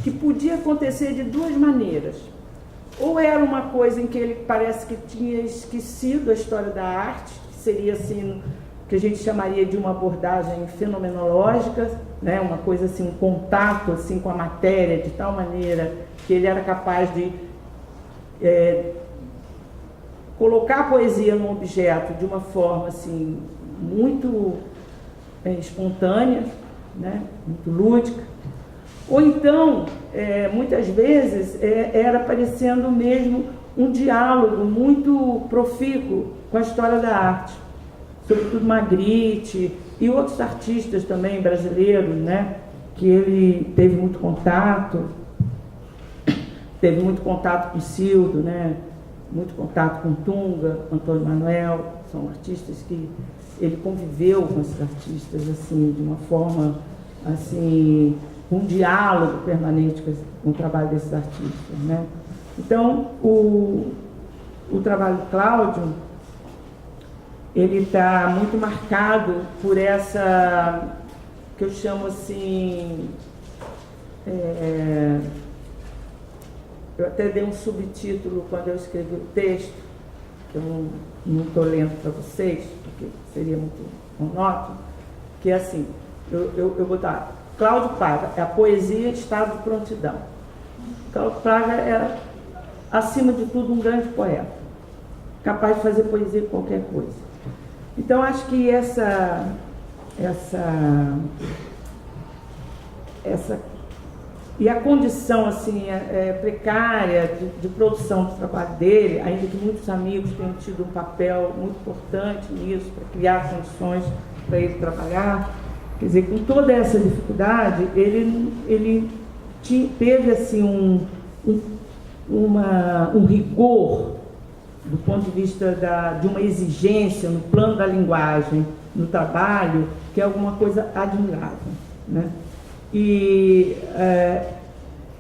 que podia acontecer de duas maneiras. Ou era uma coisa em que ele parece que tinha esquecido a história da arte, que seria assim, que a gente chamaria de uma abordagem fenomenológica, né? Uma coisa assim, um contato assim com a matéria de tal maneira que ele era capaz de colocar a poesia num objeto de uma forma assim muito espontânea, né? Muito lúdica. Ou então, muitas vezes, era parecendo mesmo um diálogo muito profícuo com a história da arte, sobretudo Magritte e outros artistas também brasileiros, né, que ele teve muito contato com Cildo, né, muito contato com Tunga, Antônio Manuel, são artistas que ele conviveu com esses artistas assim, de uma forma assim, um diálogo permanente com o trabalho desses artistas, né? Então, o trabalho do Cláudio, ele está muito marcado por essa, que eu chamo assim, eu até dei um subtítulo quando eu escrevi o texto, que eu não estou lendo para vocês, porque seria muito monótono, que é assim, eu vou dar Cláudio Praga, é a poesia em estado de prontidão. Cláudio Praga era, acima de tudo, um grande poeta, capaz de fazer poesia com qualquer coisa. Então, acho que essa e a condição assim, precária de produção do trabalho dele, ainda que muitos amigos tenham tido um papel muito importante nisso, para criar condições para ele trabalhar, quer dizer, com toda essa dificuldade, ele teve assim um rigor do ponto de vista de uma exigência no plano da linguagem, no trabalho, que é alguma coisa admirável, né? E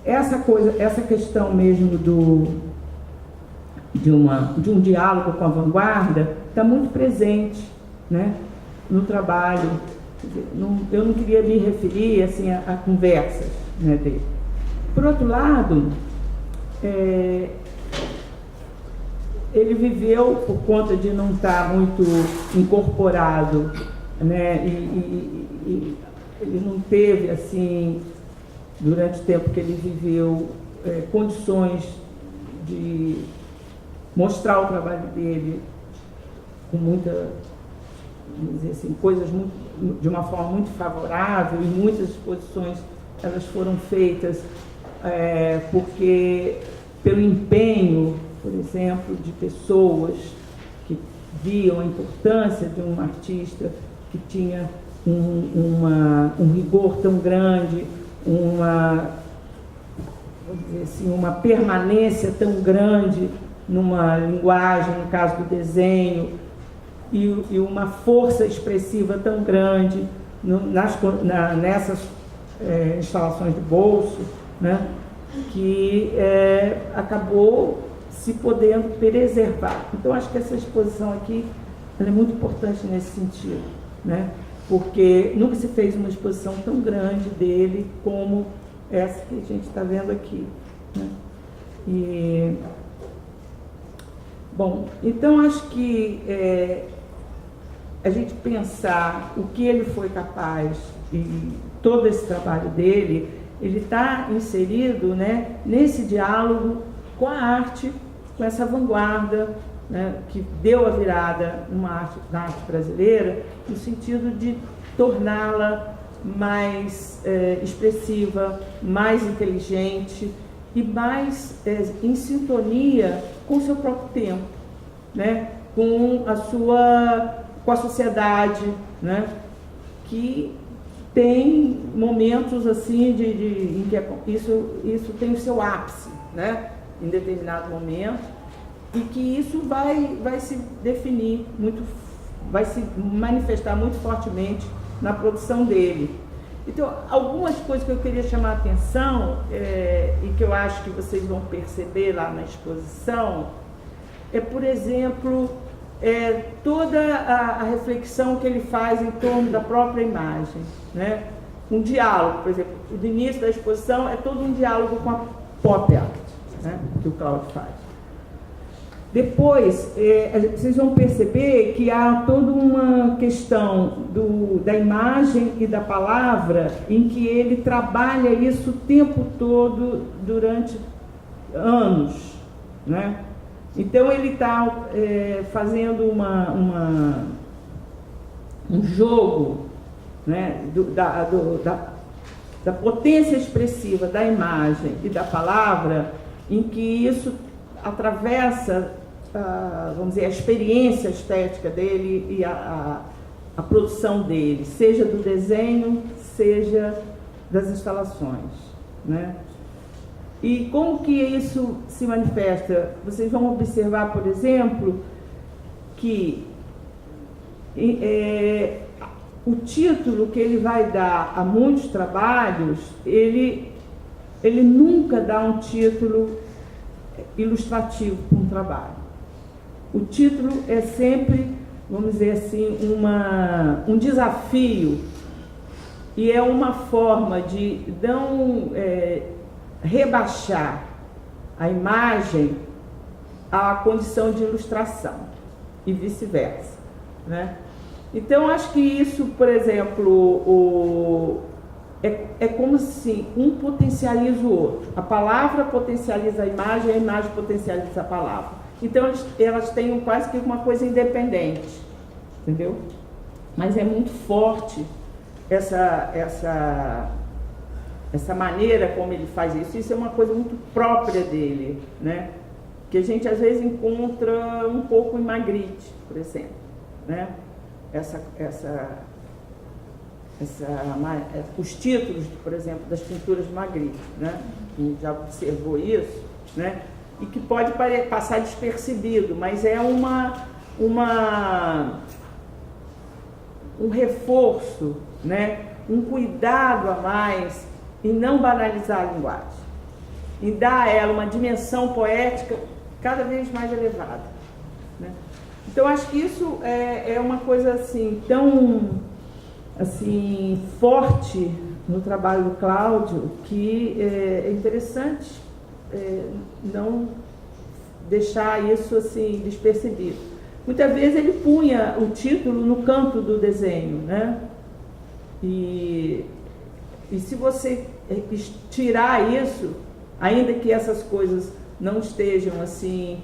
essa questão mesmo de um diálogo com a vanguarda está muito presente, né, no trabalho. Eu não queria me referir assim, a conversas, né, dele. Por outro lado, ele viveu, por conta de não estar muito incorporado, né, e ele não teve, assim, durante o tempo que ele viveu, condições de mostrar o trabalho dele com muita, vamos dizer assim, coisas de uma forma muito favorável, e muitas exposições elas foram feitas porque pelo empenho, por exemplo, de pessoas que viam a importância de um artista que tinha um rigor tão grande, vamos dizer assim, uma permanência tão grande numa linguagem, no caso do desenho, e uma força expressiva tão grande nessas instalações de bolso, né, que acabou se podendo preservar. Então, acho que essa exposição aqui ela é muito importante nesse sentido, né, porque nunca se fez uma exposição tão grande dele como essa que a gente está vendo aqui, né? Bom, então acho que a gente pensar o que ele foi capaz e todo esse trabalho dele, ele está inserido, né, nesse diálogo com a arte, com essa vanguarda, né, que deu a virada na arte brasileira, no sentido de torná-la mais expressiva, mais inteligente e mais em sintonia com o seu próprio tempo, né, com a sociedade, né, que tem momentos assim em que isso tem o seu ápice, né, em determinado momento, e que isso vai se definir vai se manifestar muito fortemente na produção dele. Então, algumas coisas que eu queria chamar a atenção, e que eu acho que vocês vão perceber lá na exposição, por exemplo, toda a reflexão que ele faz em torno da própria imagem, né? Um diálogo, por exemplo, o início da exposição é todo um diálogo com a pop art, né, que o Cláudio faz. Depois, vocês vão perceber que há toda uma questão da imagem e da palavra em que ele trabalha isso o tempo todo durante anos, né? Então, ele está fazendo um jogo, né, da potência expressiva da imagem e da palavra, em que isso atravessa, vamos dizer, a experiência estética dele e a produção dele, seja do desenho, seja das instalações, né? E como que isso se manifesta? Vocês vão observar, por exemplo, que o título que ele vai dar a muitos trabalhos, ele nunca dá um título ilustrativo para um trabalho. O título é sempre, vamos dizer assim, um desafio, e é uma forma de não rebaixar a imagem à condição de ilustração e vice-versa, né? Então, acho que isso, por exemplo, é como se um potencializa o outro. A palavra potencializa a imagem potencializa a palavra. Então, elas têm quase que uma coisa independente, entendeu? Mas é muito forte essa maneira como ele faz isso. Isso é uma coisa muito própria dele, né? Que a gente às vezes encontra um pouco em Magritte, por exemplo, né? os títulos, por exemplo, das pinturas de Magritte, né? A gente já observou isso, né? E que pode passar despercebido, mas é um reforço, né? Um cuidado a mais em não banalizar a linguagem, em dar a ela uma dimensão poética cada vez mais elevada, né? Então, acho que isso é uma coisa assim, tão assim, forte no trabalho do Cláudio, que é interessante não deixar isso assim despercebido. Muitas vezes ele punha o título no canto do desenho, né? E se você tirar isso, ainda que essas coisas não estejam assim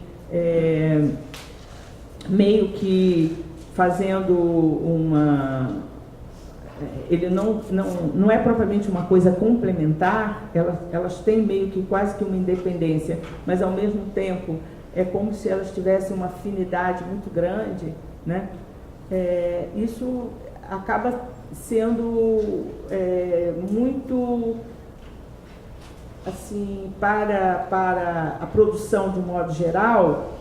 meio que fazendo ele não é propriamente uma coisa complementar, elas têm meio que quase que uma independência, mas ao mesmo tempo é como se elas tivessem uma afinidade muito grande, né? Isso acaba sendo muito assim para a produção de um modo geral,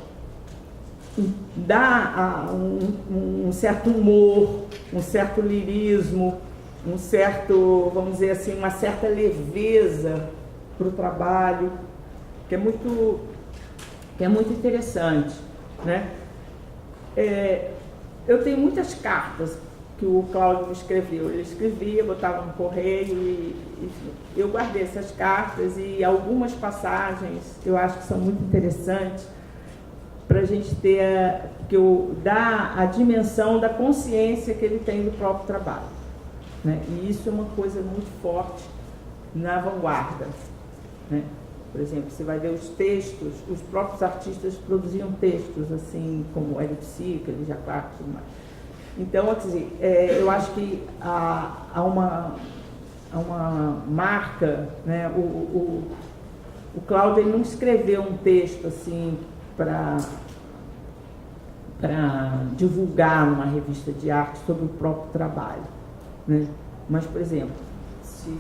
dá um certo humor, um certo lirismo, um certo, vamos dizer assim, uma certa leveza para o trabalho, que é muito interessante, né? Eu tenho muitas cartas que o Cláudio me escreveu. Ele escrevia, botava no correio, enfim. Eu guardei essas cartas e algumas passagens eu acho que são muito interessantes para a gente ter, dar a dimensão da consciência que ele tem do próprio trabalho, né? E isso é uma coisa muito forte na vanguarda, né? Por exemplo, você vai ver os textos, os próprios artistas produziam textos, assim, como Hélio de Sica, Lígia Clark e tudo mais. Então, quer dizer, eu acho que há uma marca, né? O Cláudio, ele não escreveu um texto assim para divulgar numa revista de arte sobre o próprio trabalho, né? Mas, por exemplo, se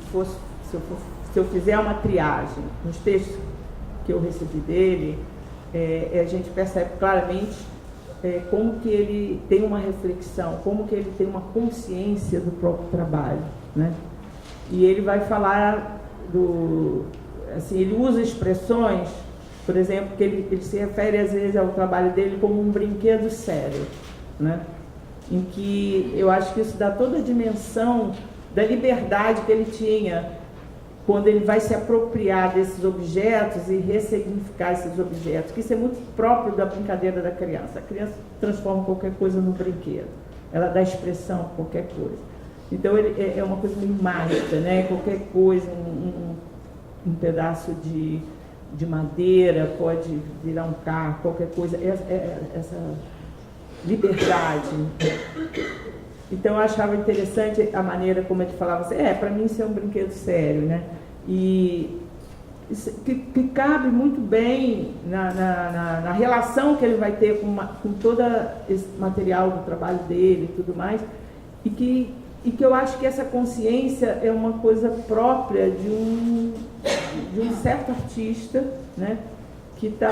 eu fizer uma triagem nos textos que eu recebi dele, a gente percebe claramente como que ele tem uma reflexão, como que ele tem uma consciência do próprio trabalho, né? E ele vai falar assim, ele usa expressões, por exemplo, que ele se refere às vezes ao trabalho dele como um brinquedo sério, né? Em que eu acho que isso dá toda a dimensão da liberdade que ele tinha quando ele vai se apropriar desses objetos e ressignificar esses objetos, que isso é muito próprio da brincadeira da criança. A criança transforma qualquer coisa num brinquedo, ela dá expressão a qualquer coisa. Então, ele é uma coisa meio mágica, né? Qualquer coisa, um pedaço de madeira pode virar um carro, qualquer coisa, essa liberdade. Então, eu achava interessante a maneira como ele falava assim, para mim isso é um brinquedo sério, né? E que cabe muito bem na relação que ele vai ter com todo esse material do trabalho dele e tudo mais, e que eu acho que essa consciência é uma coisa própria de um certo artista, né? Que está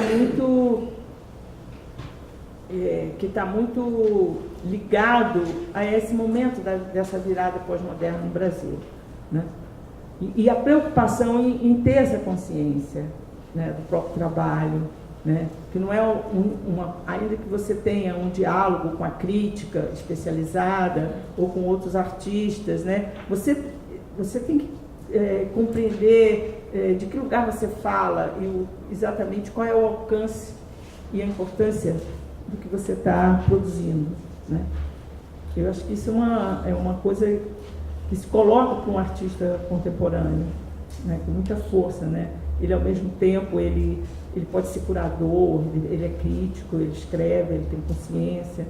muito ligado a esse momento dessa virada pós-moderna no Brasil, né? E a preocupação em ter essa consciência, né, do próprio trabalho, né? Que não é ainda que você tenha um diálogo com a crítica especializada ou com outros artistas, né? Você tem que compreender de que lugar você fala e exatamente qual é o alcance e a importância do que você está produzindo, né? Eu acho que isso é uma coisa que se coloca para um artista contemporâneo, né, com muita força, né? Ele, ao mesmo tempo, ele pode ser curador, ele é crítico, ele escreve, ele tem consciência.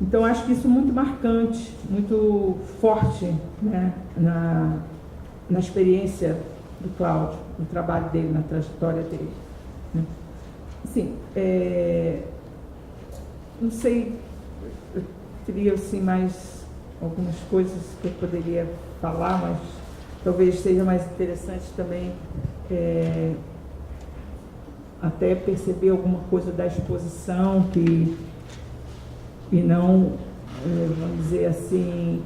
Então, acho que isso é muito marcante, muito forte, né, na experiência do Cláudio, no trabalho dele, na trajetória dele, né? Assim, não sei, eu teria assim mais algumas coisas que eu poderia falar, mas talvez seja mais interessante também até perceber alguma coisa da exposição e não, vamos dizer assim,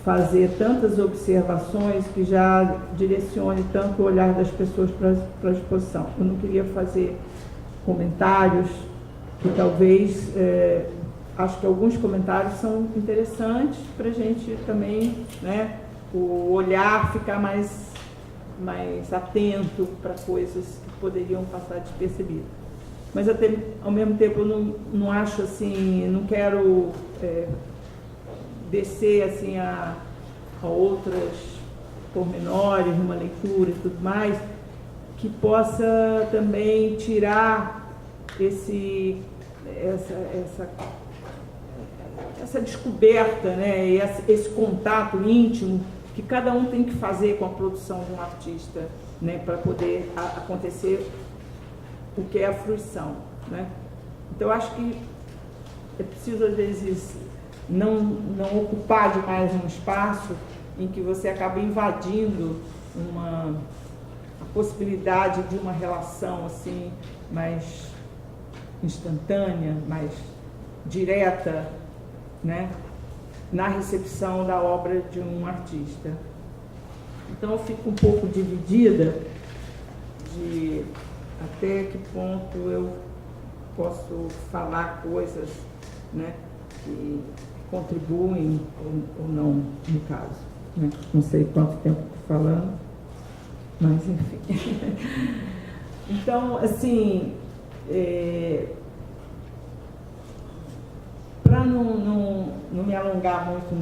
fazer tantas observações que já direcione tanto o olhar das pessoas para a exposição. Eu não queria fazer comentários que talvez, acho que alguns comentários são interessantes para a gente também, né, o olhar ficar mais atento para coisas que poderiam passar despercebidas. Mas até, ao mesmo tempo eu não acho assim, não quero descer assim a outras pormenores numa leitura e tudo mais, que possa também tirar essa descoberta, né, esse contato íntimo que cada um tem que fazer com a produção de um artista, né, para poder acontecer o que é a fruição, né? Então eu acho que é preciso às vezes não ocupar demais um espaço em que você acaba invadindo a possibilidade de uma relação assim mais instantânea, mais direta, né, na recepção da obra de um artista. Então eu fico um pouco dividida de até que ponto eu posso falar coisas, né, que contribuem ou não, no caso, né? Não sei quanto tempo estou falando, mas enfim. Então, assim, para não me alongar muito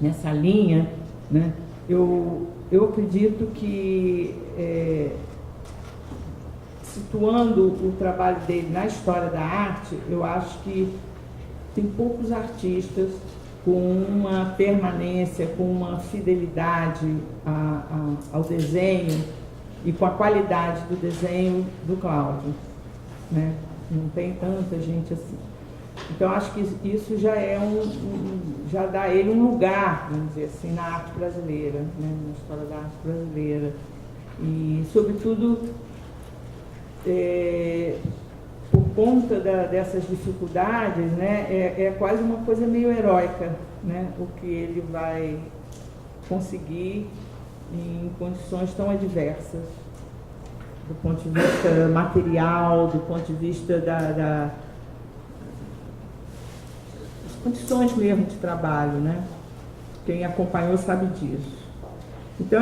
nessa linha, né, eu acredito que, situando o trabalho dele na história da arte, eu acho que tem poucos artistas com uma permanência, com uma fidelidade ao desenho e com a qualidade do desenho do Cláudio, né? Não tem tanta gente assim. Então, acho que isso já já dá a ele um lugar, vamos dizer assim, na arte brasileira, né? Na história da arte brasileira. E, sobretudo, por conta dessas dificuldades, né, é quase uma coisa meio heróica, né, o que ele vai conseguir em condições tão adversas, do ponto de vista material, do ponto de vista das condições mesmo de trabalho, né? Quem acompanhou sabe disso. Então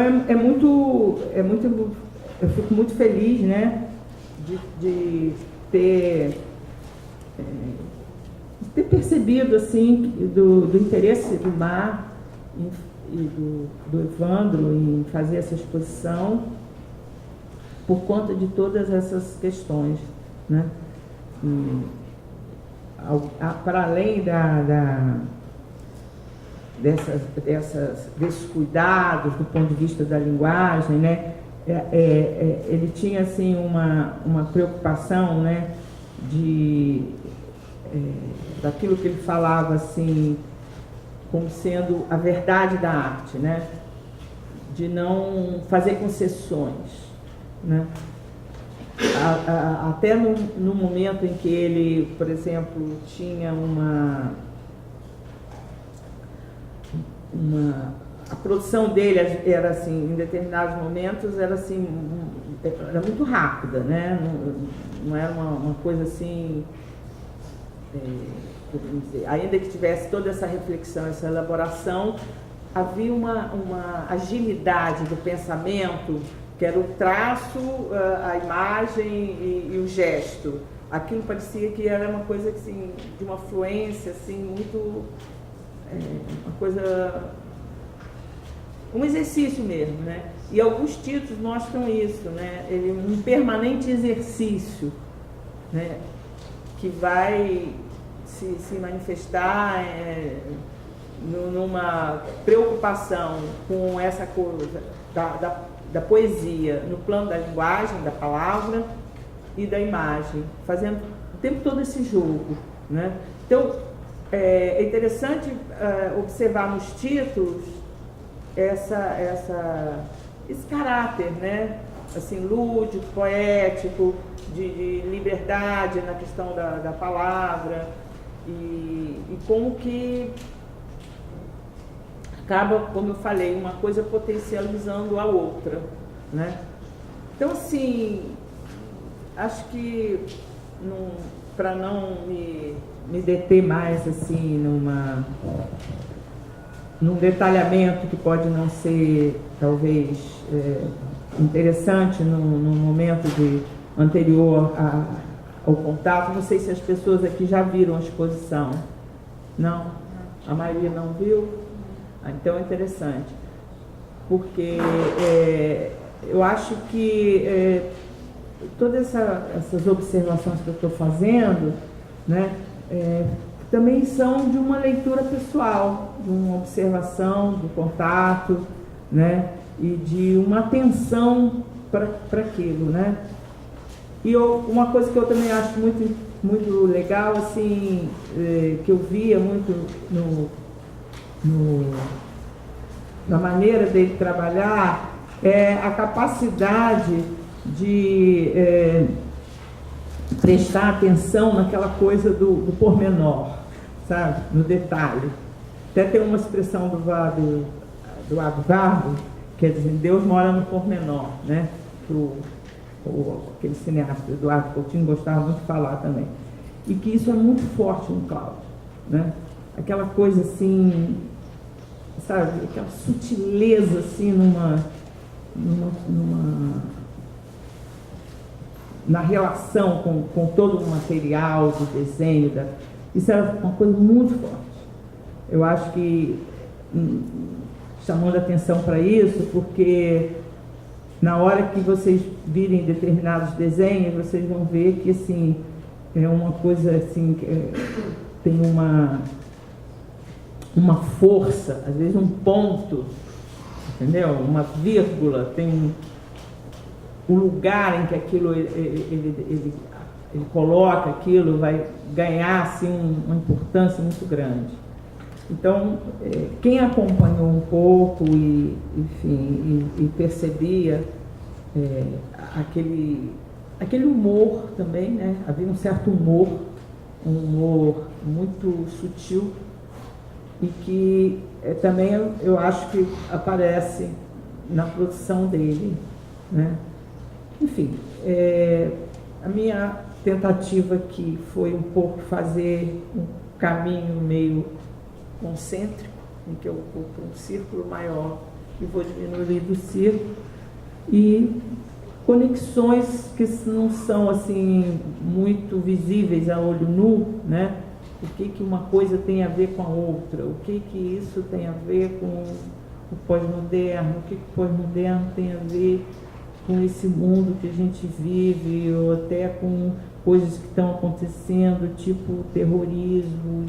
eu fico muito feliz, né, de ter percebido assim do interesse do Mar e do Evandro em fazer essa exposição por conta de todas essas questões, né? Para além desses cuidados do ponto de vista da linguagem, né? Ele tinha assim uma preocupação, né, daquilo que ele falava assim como sendo a verdade da arte, né, de não fazer concessões, né? Até no momento em que ele, por exemplo, tinha a produção dele era assim, em determinados momentos era assim, era muito rápida, né? Não era uma coisa assim, ainda que tivesse toda essa reflexão, essa elaboração, havia uma agilidade do pensamento, que era o traço, a imagem e o gesto. Aquilo parecia que era uma coisa assim, de uma fluência assim, muito, uma coisa, um exercício mesmo, né? E alguns títulos mostram isso, né? Um permanente exercício, né, que vai se manifestar numa preocupação com essa coisa da poesia no plano da linguagem, da palavra e da imagem, fazendo o tempo todo esse jogo, né? Então, é interessante observar nos títulos esse caráter, né? Assim, lúdico, poético, de liberdade na questão da palavra, e como que acaba, como eu falei, uma coisa potencializando a outra, né? Então, assim, acho que, para não me deter mais assim num detalhamento que pode não ser, talvez, interessante num momento anterior ao contato, não sei se as pessoas aqui já viram a exposição. Não? A maioria não viu? Então é interessante, porque eu acho que todas essas observações que eu estou fazendo, né, também são de uma leitura pessoal, de uma observação, do contato, né, e de uma atenção para aquilo, né. E uma coisa que eu também acho muito, muito legal, assim, que eu via muito na maneira dele trabalhar, é a capacidade de prestar atenção naquela coisa do pormenor, sabe? No detalhe. Até tem uma expressão do Vargo, quer dizer, Deus mora no pormenor, né? Aquele cineasta Eduardo Coutinho gostava muito de falar também. E que isso é muito forte no Cláudio, né? Aquela coisa assim, sabe? Aquela sutileza assim na relação com todo o material do desenho, isso era uma coisa muito forte. Eu acho que, chamando a atenção para isso, porque na hora que vocês virem determinados desenhos, vocês vão ver que, assim, é uma coisa assim, tem uma força, às vezes um ponto, entendeu? Uma vírgula, tem o lugar em que aquilo ele coloca aquilo, vai ganhar assim uma importância muito grande. Então, quem acompanhou um pouco e percebia aquele humor também, né? Havia um certo humor, um humor muito sutil, e que também eu acho que aparece na produção dele, né? Enfim, a minha tentativa aqui foi um pouco fazer um caminho meio concêntrico, em que eu vou para um círculo maior e vou diminuir do círculo, e conexões que não são assim muito visíveis a olho nu, né? O que uma coisa tem a ver com a outra, o que isso tem a ver com o pós-moderno, o que o pós-moderno tem a ver com esse mundo que a gente vive, ou até com coisas que estão acontecendo, tipo terrorismo,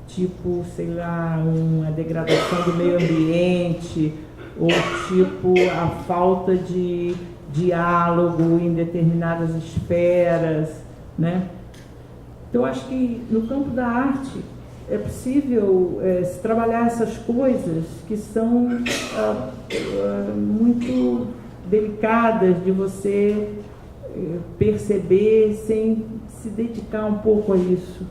tipo, sei lá, uma degradação do meio ambiente, ou tipo a falta de diálogo em determinadas esferas, né? Então, acho que no campo da arte é possível se trabalhar essas coisas que são muito delicadas de você perceber sem se dedicar um pouco a isso,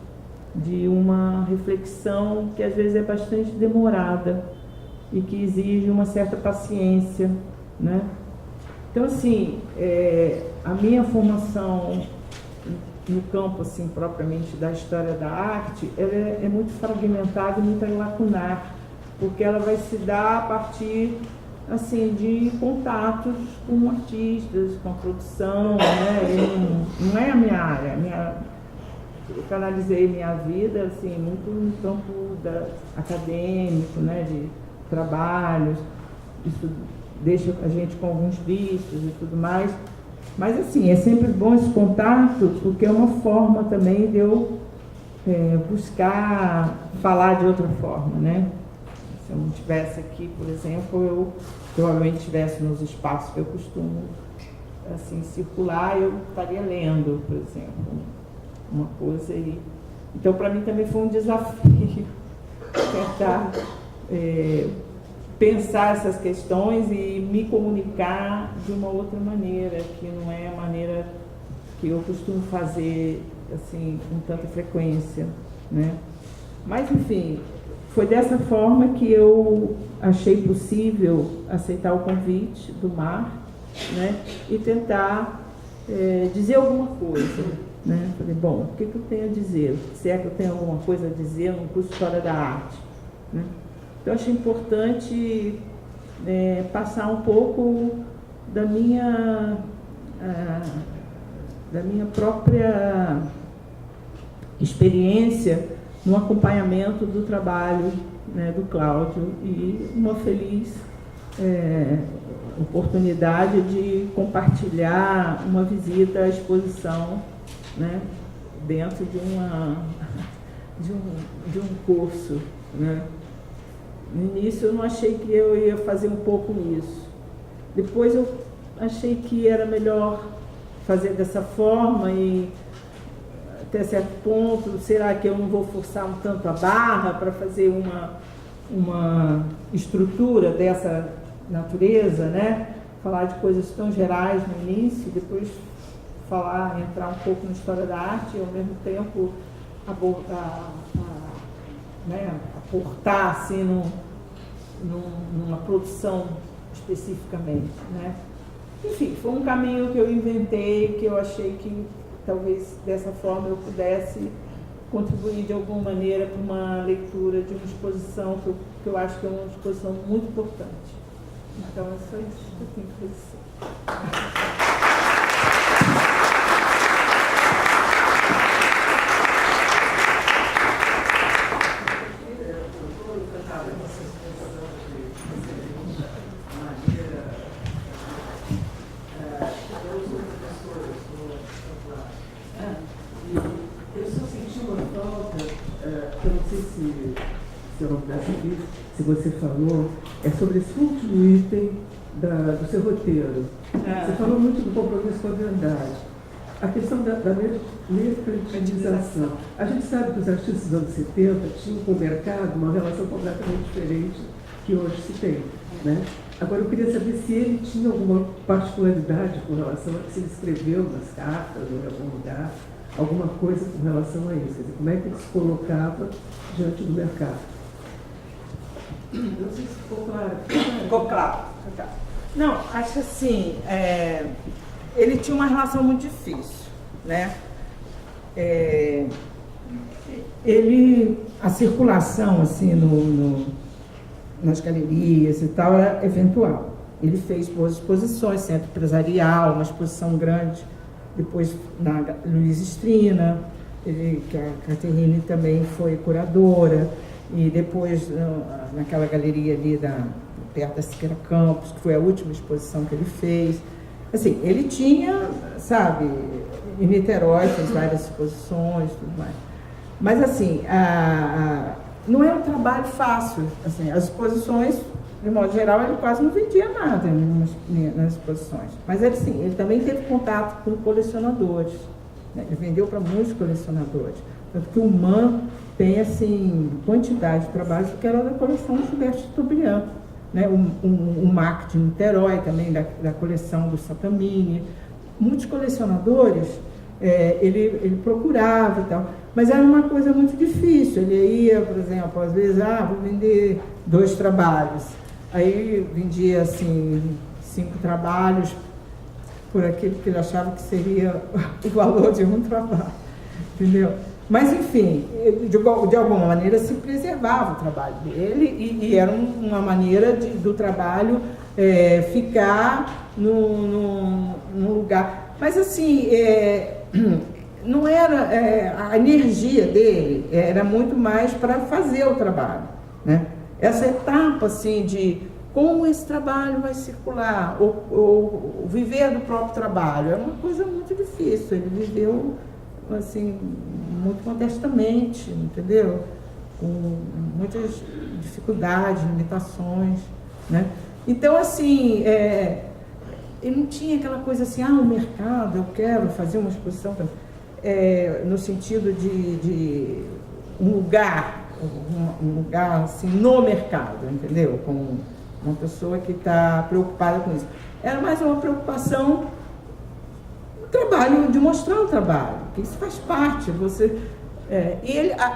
de uma reflexão que às vezes é bastante demorada e que exige uma certa paciência, né? Então, assim, a minha formação no campo, assim, propriamente da história da arte, ela é muito fragmentada e muito lacunar, porque ela vai se dar a partir, assim, de contatos com artistas, com a produção, né? Não é a minha área, eu canalizei minha vida, assim, muito no campo acadêmico, né? De trabalhos, isso deixa a gente com alguns vícios e tudo mais. Mas, assim, é sempre bom esse contato, porque é uma forma também de eu buscar falar de outra forma, né? Se eu não estivesse aqui, por exemplo, eu provavelmente estivesse nos espaços que eu costumo, assim, circular, eu estaria lendo, por exemplo, uma coisa, e Então, para mim também foi um desafio tentar pensar essas questões e me comunicar de uma outra maneira, que não é a maneira que eu costumo fazer assim com tanta frequência, né? Mas, enfim, foi dessa forma que eu achei possível aceitar o convite do MAR, né? E tentar dizer alguma coisa, né? Falei, bom, o que eu tenho a dizer? Se é que eu tenho alguma coisa a dizer no curso de História da Arte, né? Então, eu achei importante passar um pouco da minha própria experiência no acompanhamento do trabalho, né, do Cláudio, e uma feliz oportunidade de compartilhar uma visita à exposição, né, dentro de um curso, né. No início eu não achei que eu ia fazer um pouco isso. Depois eu achei que era melhor fazer dessa forma e até certo ponto, será que eu não vou forçar um tanto a barra para fazer uma estrutura dessa natureza, né? Falar de coisas tão gerais no início, depois entrar um pouco na história da arte e ao mesmo tempo aportar assim numa produção especificamente, né? Enfim, foi um caminho que eu inventei, que eu achei que talvez dessa forma eu pudesse contribuir de alguma maneira para uma leitura de uma exposição que eu acho que é uma exposição muito importante. Então é só isso que eu tenho que dizer. Se você falou, sobre esse último item do seu roteiro. Você falou muito do compromisso com a verdade. A questão da mercantilização. A gente sabe que os artistas dos anos 70 tinham com o mercado uma relação completamente diferente que hoje se tem, né? Agora, eu queria saber se ele tinha alguma particularidade com relação a que se ele escreveu nas cartas ou em algum lugar, alguma coisa com relação a isso. Quer dizer, como é que ele se colocava diante do mercado? Não sei se ficou claro. Ficou claro. Não, acho assim, ele tinha uma relação muito difícil, né? A circulação, assim, nas galerias e tal, era eventual. Ele fez boas exposições, centro empresarial, uma exposição grande, depois na Luiz Estrina, que a Caterine também foi curadora, e depois naquela galeria ali perto da Siqueira Campos, que foi a última exposição que ele fez. Assim, ele tinha, sabe, em Niterói fez várias exposições, tudo mais. Mas assim, não é um trabalho fácil. Assim, as exposições, de modo geral, ele quase não vendia nada nas exposições. Mas ele também teve contato com colecionadores, né? Ele vendeu para muitos colecionadores. Tanto que o MAN tem, assim, quantidade de trabalhos que era da coleção do Gilberto Chateaubriand, né? O MAC de Niterói também, da coleção do Satamini. Muitos colecionadores, ele procurava e tal, mas era uma coisa muito difícil. Ele ia, por exemplo, às vezes, vou vender 2 trabalhos, aí vendia, assim, 5 trabalhos por aquilo que ele achava que seria o valor de um trabalho, entendeu? Mas, enfim, de alguma maneira se preservava o trabalho dele e era uma maneira do trabalho ficar num lugar. Mas, assim, não era... a energia dele era muito mais para fazer o trabalho, né? Essa etapa, assim, de como esse trabalho vai circular, ou viver do próprio trabalho, é uma coisa muito difícil. Ele viveu, assim, muito modestamente, entendeu? Com muitas dificuldades, limitações, né? Então, assim, ele não tinha aquela coisa assim, o mercado, eu quero fazer uma exposição. no sentido de um lugar assim, no mercado, entendeu? Com uma pessoa que está preocupada com isso. Era mais uma preocupação do trabalho, de mostrar o trabalho, que isso faz parte.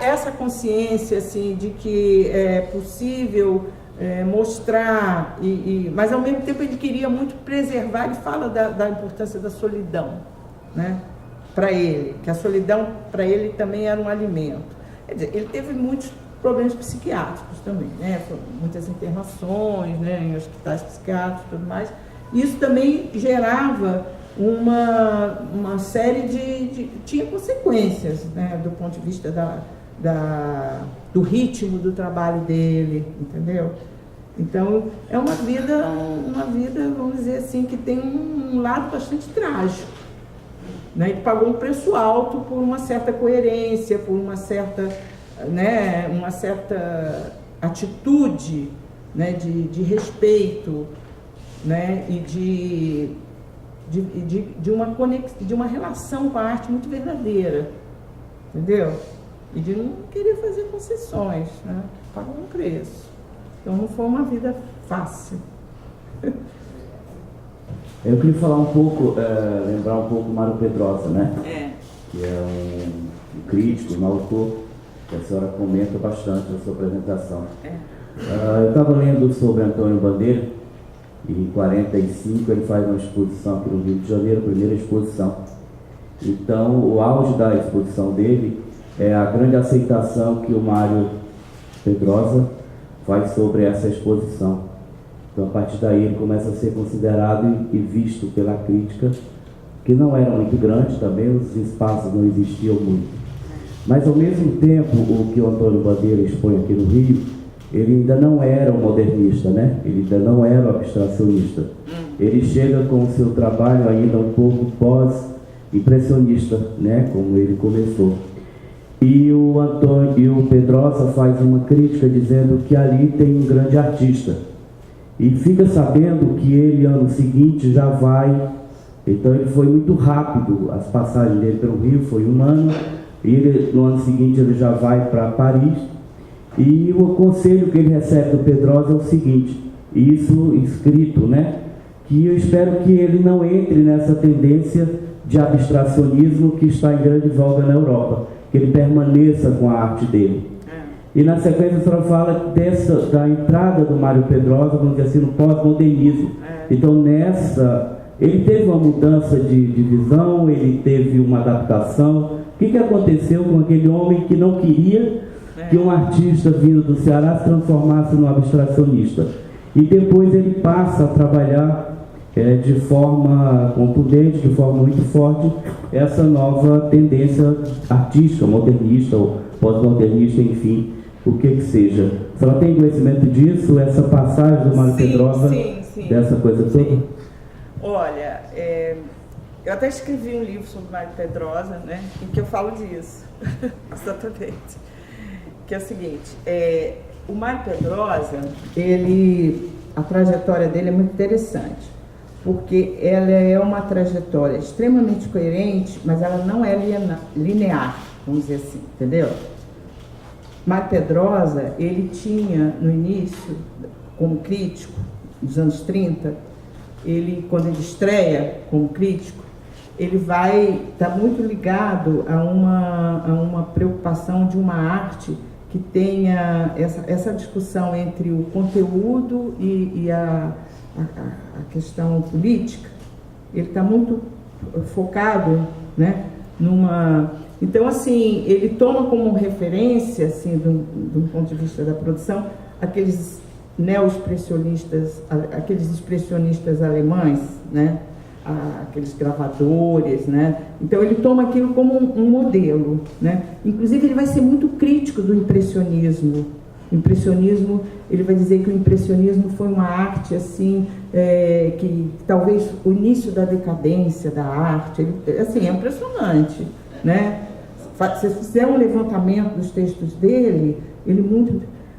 Essa consciência assim, de que é possível mostrar, mas ao mesmo tempo ele queria muito preservar. Ele fala da importância da solidão, né? Para ele, que a solidão para ele também era um alimento. Quer dizer, ele teve muitos problemas psiquiátricos também, né? Muitas internações, né, em hospitais psiquiátricos e tudo mais. Isso também gerava uma série tinha consequências, né, do ponto de vista do ritmo do trabalho dele, entendeu? Então, é uma vida, vamos dizer assim, que tem um lado bastante trágico, né? Ele pagou um preço alto por uma certa coerência, por uma certa atitude, né, de respeito, né, e de uma relação com a arte muito verdadeira, entendeu? E de não querer fazer concessões, né? Pagou um preço. Então não foi uma vida fácil. Eu queria falar um pouco, lembrar um pouco do Mário Pedrosa, né? Que é um crítico, um autor, que a senhora comenta bastante na sua apresentação. Eu estava lendo sobre Antônio Bandeira, e em 1945 ele faz uma exposição aqui no Rio de Janeiro, a primeira exposição. Então, o auge da exposição dele é a grande aceitação que o Mário Pedrosa faz sobre essa exposição. Então, a partir daí, ele começa a ser considerado e visto pela crítica, que não era muito grande também, os espaços não existiam muito. Mas, ao mesmo tempo, o que o Antônio Bandeira expõe aqui no Rio, ele ainda não era um modernista, né? Ele ainda não era um abstracionista. Ele chega com o seu trabalho ainda um pouco pós-impressionista, né? Como ele começou. E o Pedrosa faz uma crítica dizendo que ali tem um grande artista. E fica sabendo que ele, ano seguinte, já vai... Então ele foi muito rápido, as passagens dele pelo Rio foi um ano, e ele, no ano seguinte ele já vai para Paris. E o conselho que ele recebe do Pedrosa é o seguinte, isso escrito, né? Que eu espero que ele não entre nessa tendência de abstracionismo que está em grande voga na Europa, que ele permaneça com a arte dele. E na sequência a senhora fala da entrada do Mário Pedrosa, vamos dizer assim, no pós-modernismo. Então ele teve uma mudança de visão, ele teve uma adaptação. O que aconteceu com aquele homem que não queria que um artista vindo do Ceará se transformasse num abstracionista? E depois ele passa a trabalhar de forma contundente, de forma muito forte, essa nova tendência artística, modernista ou pós-modernista, enfim, o que seja. A senhora tem conhecimento disso, essa passagem do Mário Pedrosa, dessa coisa toda? Olha, eu até escrevi um livro sobre Mário Pedrosa, né, em que eu falo disso, exatamente. Que é o seguinte, o Mário Pedrosa, a trajetória dele é muito interessante, porque ela é uma trajetória extremamente coerente, mas ela não é linear, vamos dizer assim, entendeu? Mário Pedrosa, ele tinha, no início, como crítico, nos anos 30, quando ele estreia como crítico, ele está muito ligado a uma preocupação de uma arte que tenha essa discussão entre o conteúdo e a questão política. Ele está muito focado, né, Então, assim, ele toma como referência, assim, do ponto de vista da produção, aqueles neo-expressionistas, aqueles expressionistas alemães, né? Aqueles gravadores, né? Então ele toma aquilo como um modelo, né? Inclusive ele vai ser muito crítico do impressionismo. O impressionismo, ele vai dizer que o impressionismo foi uma arte assim, que talvez o início da decadência da arte, assim, é impressionante, né? Se fizer um levantamento dos textos dele,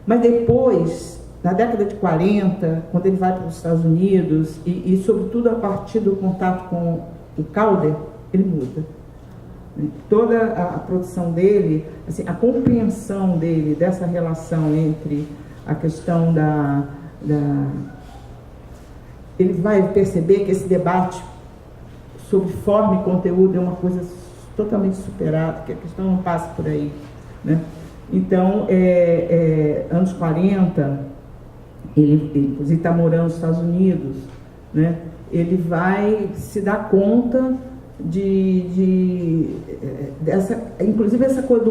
mas depois, na década de 40, quando ele vai para os Estados Unidos, e sobretudo a partir do contato com o Calder, ele muda. Toda a produção dele, assim, a compreensão dele dessa relação entre a questão ele vai perceber que esse debate sobre forma e conteúdo é uma coisa totalmente superada, que a questão não passa por aí, né? Então, anos 40, ele inclusive está morando nos Estados Unidos, né? Ele vai se dar conta inclusive essa coisa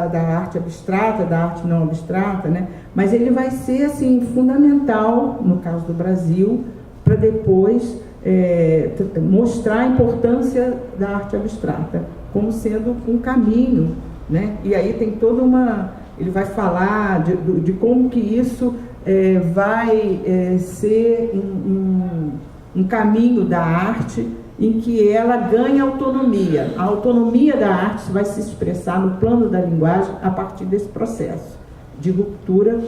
da arte abstrata, da arte não abstrata, né? Mas ele vai ser assim fundamental no caso do Brasil para depois mostrar a importância da arte abstrata como sendo um caminho, né? E aí tem toda ele vai falar de como que isso vai ser um caminho da arte em que ela ganha autonomia. A autonomia da arte vai se expressar no plano da linguagem a partir desse processo de ruptura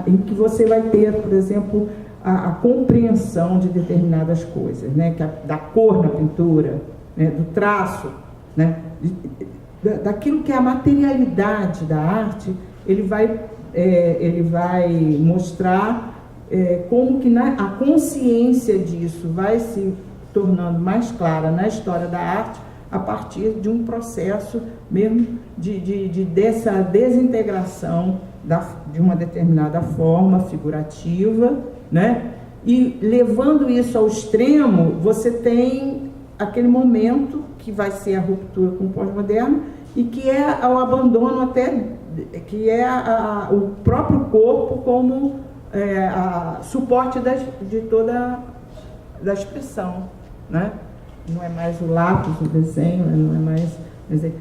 em que você vai ter, por exemplo, a compreensão de determinadas coisas, né? Da cor na pintura, né? Do traço, né? Daquilo que é a materialidade da arte, ele vai mostrar como que a consciência disso vai se tornando mais clara na história da arte a partir de um processo mesmo dessa desintegração de uma determinada forma figurativa, né? E levando isso ao extremo, você tem aquele momento que vai ser a ruptura com o pós-moderno e que é o abandono até, que é o próprio corpo como suporte de toda da expressão, né? Não é mais o lápis, o desenho, não é mais, quer dizer,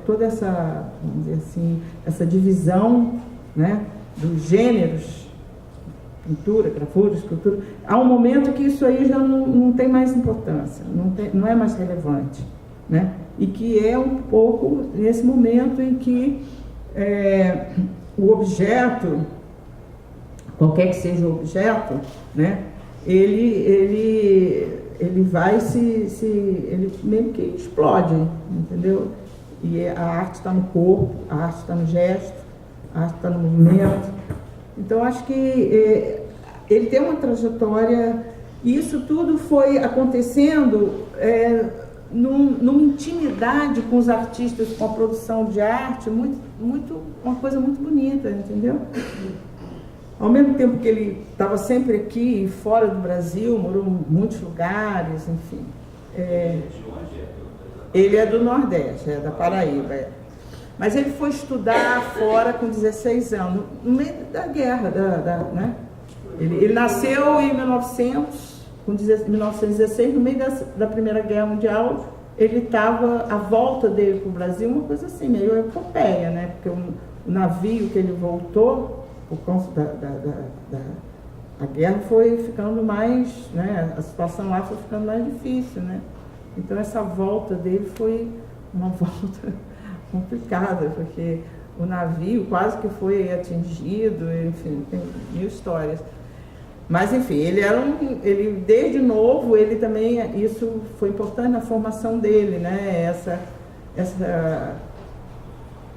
toda essa, vamos dizer assim, essa divisão, né, dos gêneros, pintura, gravura, escultura, há um momento que isso aí já não tem mais importância, não é mais relevante, né? E que é um pouco nesse momento em que o objeto, qualquer que seja o objeto, né, ele vai ele meio que explode, entendeu? E a arte está no corpo, a arte está no gesto, a arte está no movimento. Então, acho que ele tem uma trajetória, e isso tudo foi acontecendo numa intimidade com os artistas, com a produção de arte, uma coisa muito bonita, entendeu? Ao mesmo tempo que ele estava sempre aqui, fora do Brasil, morou em muitos lugares, enfim. Ele é do Nordeste, da Paraíba. Mas ele foi estudar fora com 16 anos, no meio da guerra, né? Ele nasceu em 1916, no meio da Primeira Guerra Mundial. Ele estava, a volta dele para o Brasil, uma coisa assim, meio epopeia, né? Porque o navio que ele voltou, por conta a guerra foi ficando mais, né, a situação lá foi ficando mais difícil, né? Então essa volta dele foi uma volta complicada, porque o navio quase que foi atingido, enfim, tem mil histórias. Mas enfim, ele desde novo, ele também, isso foi importante na formação dele, né? Essa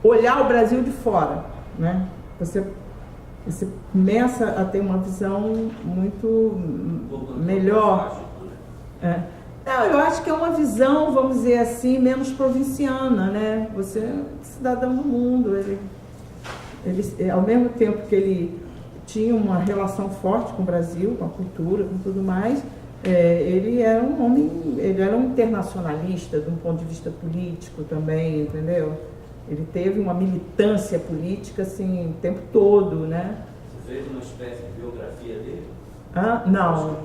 olhar o Brasil de fora, né? Você começa a ter uma visão muito melhor. Não, eu acho que é uma visão, vamos dizer assim, menos provinciana, né? Você é cidadão do mundo. Ele, ao mesmo tempo que ele tinha uma relação forte com o Brasil, com a cultura, com tudo mais, ele era um homem, ele era um internacionalista, de um ponto de vista político também, entendeu? Ele teve uma militância política, assim, o tempo todo, né? Você fez uma espécie de biografia dele? Não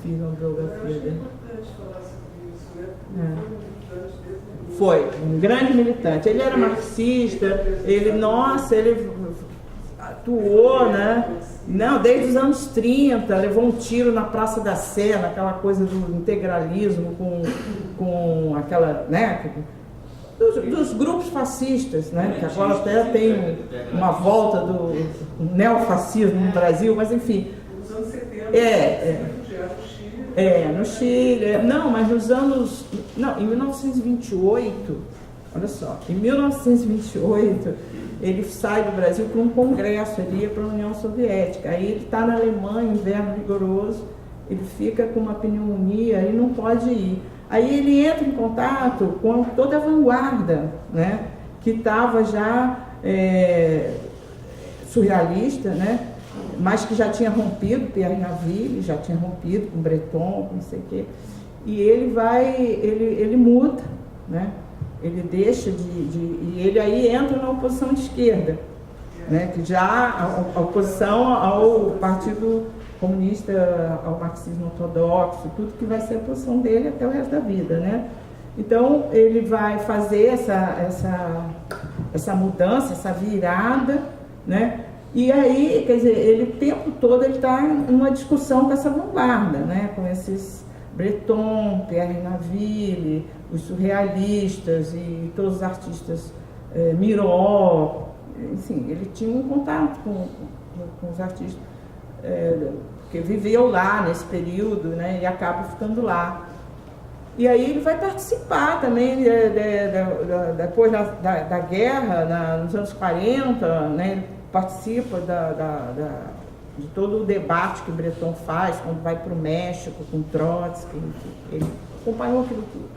fiz uma biografia dele. É importante falar sobre isso, né? Foi um grande militante. Ele era marxista, ele atuou, né? Não, desde os anos 30, levou um tiro na Praça da Sé, naquela coisa do integralismo, com aquela, né? Dos grupos fascistas, né? Que agora até tem uma volta do neofascismo no Brasil, mas enfim. Nos anos 70, refugiado do Chile, No Chile. Não, mas nos anos... Não, em 1928, olha só, em 1928, ele sai do Brasil para um congresso, ele ia para a União Soviética. Aí ele está na Alemanha, inverno rigoroso, ele fica com uma pneumonia e não pode ir. Aí ele entra em contato com toda a vanguarda, né, que estava já surrealista, né, mas que já tinha rompido, Pierre Naville já tinha rompido com Breton, com não sei o quê. E ele muda, né, ele deixa e ele aí entra na oposição de esquerda, né, que já a oposição ao Partido Comunista, ao marxismo ortodoxo, tudo que vai ser a posição dele até o resto da vida, né? Então ele vai fazer essa mudança, essa virada, né? E aí, quer dizer, ele o tempo todo ele está numa discussão com essa vanguarda, né? Com esses Breton, Pierre Naville, os surrealistas e todos os artistas, Miró, enfim, ele tinha um contato com os artistas, porque viveu lá nesse período, né, e acaba ficando lá. E aí ele vai participar também, depois da guerra, nos anos 40, né, ele participa de todo o debate que o Breton faz, quando vai para o México com Trotsky, ele acompanhou aquilo tudo.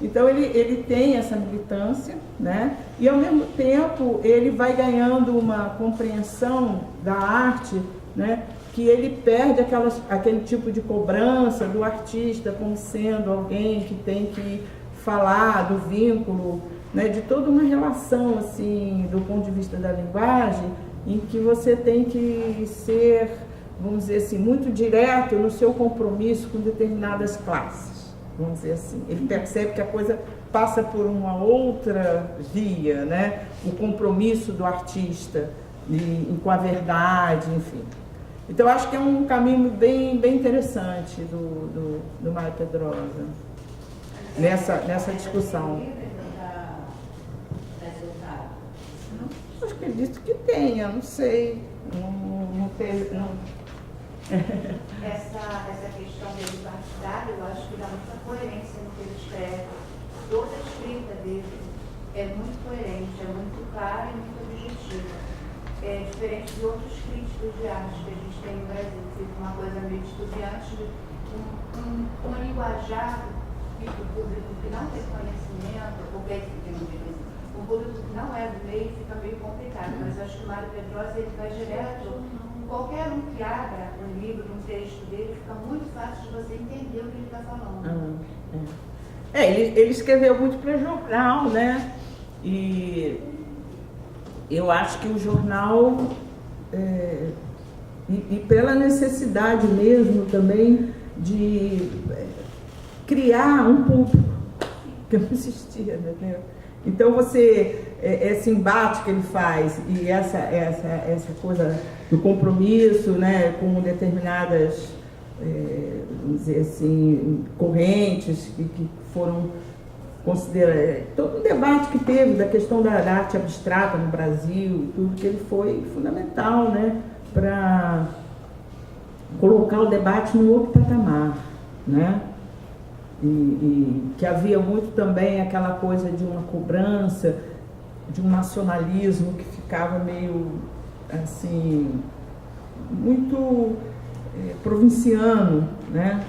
Então ele tem essa militância, né, e ao mesmo tempo ele vai ganhando uma compreensão da arte, né, que ele perde aquele tipo de cobrança do artista como sendo alguém que tem que falar do vínculo, né, de toda uma relação, assim, do ponto de vista da linguagem, em que você tem que ser, vamos dizer assim, muito direto no seu compromisso com determinadas classes, vamos dizer assim. Ele percebe que a coisa passa por uma outra via, né, o compromisso do artista com a verdade, enfim. Então, acho que é um caminho bem interessante do Mário Pedrosa nessa discussão. Acho que ele disse que tenha, não sei. Não teve. Não. Essa questão dele partidário, eu acho que dá muita coerência no que ele escreve. Toda a escrita dele é muito coerente, é muito clara e muito objetiva. É diferente de outros críticos de arte que a gente tem no Brasil, que fica uma coisa meio estudiante, um linguajar que o público que não tem conhecimento, o público que não é do meio fica meio complicado, mas eu acho que o Mário Pedrosa ele vai direto, qualquer um que abra um livro, um texto dele, fica muito fácil de você entender o que ele está falando. Ele escreveu muito para jornal, né? E eu acho que o jornal, e pela necessidade mesmo também de criar um público, que não existia, né? Então esse embate que ele faz e essa coisa do compromisso, né, com determinadas, vamos dizer assim, correntes que foram todo um debate que teve da questão da arte abstrata no Brasil, tudo que ele foi fundamental, né, para colocar o debate no outro patamar, né, e que havia muito também aquela coisa de uma cobrança, de um nacionalismo que ficava meio, assim, muito provinciano, né,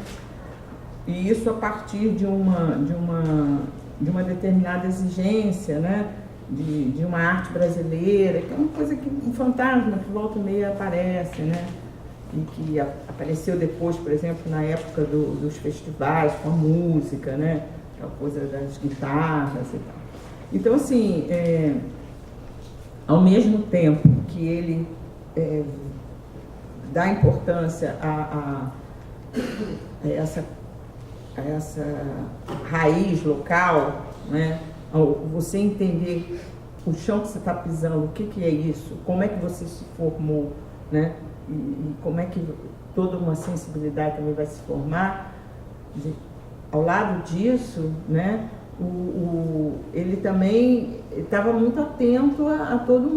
e isso a partir de uma determinada exigência, né, de uma arte brasileira, que é uma coisa um fantasma que volta e meia aparece, né, e que apareceu depois, por exemplo, na época dos festivais, com a música, né, aquela coisa das guitarras e tal. Então, assim, ao mesmo tempo que ele dá importância a essa raiz local, né? Você entender o chão que você está pisando, o que é isso, como é que você se formou, né? E como é que toda uma sensibilidade também vai se formar. Ao lado disso, né? Ele também estava muito atento a toda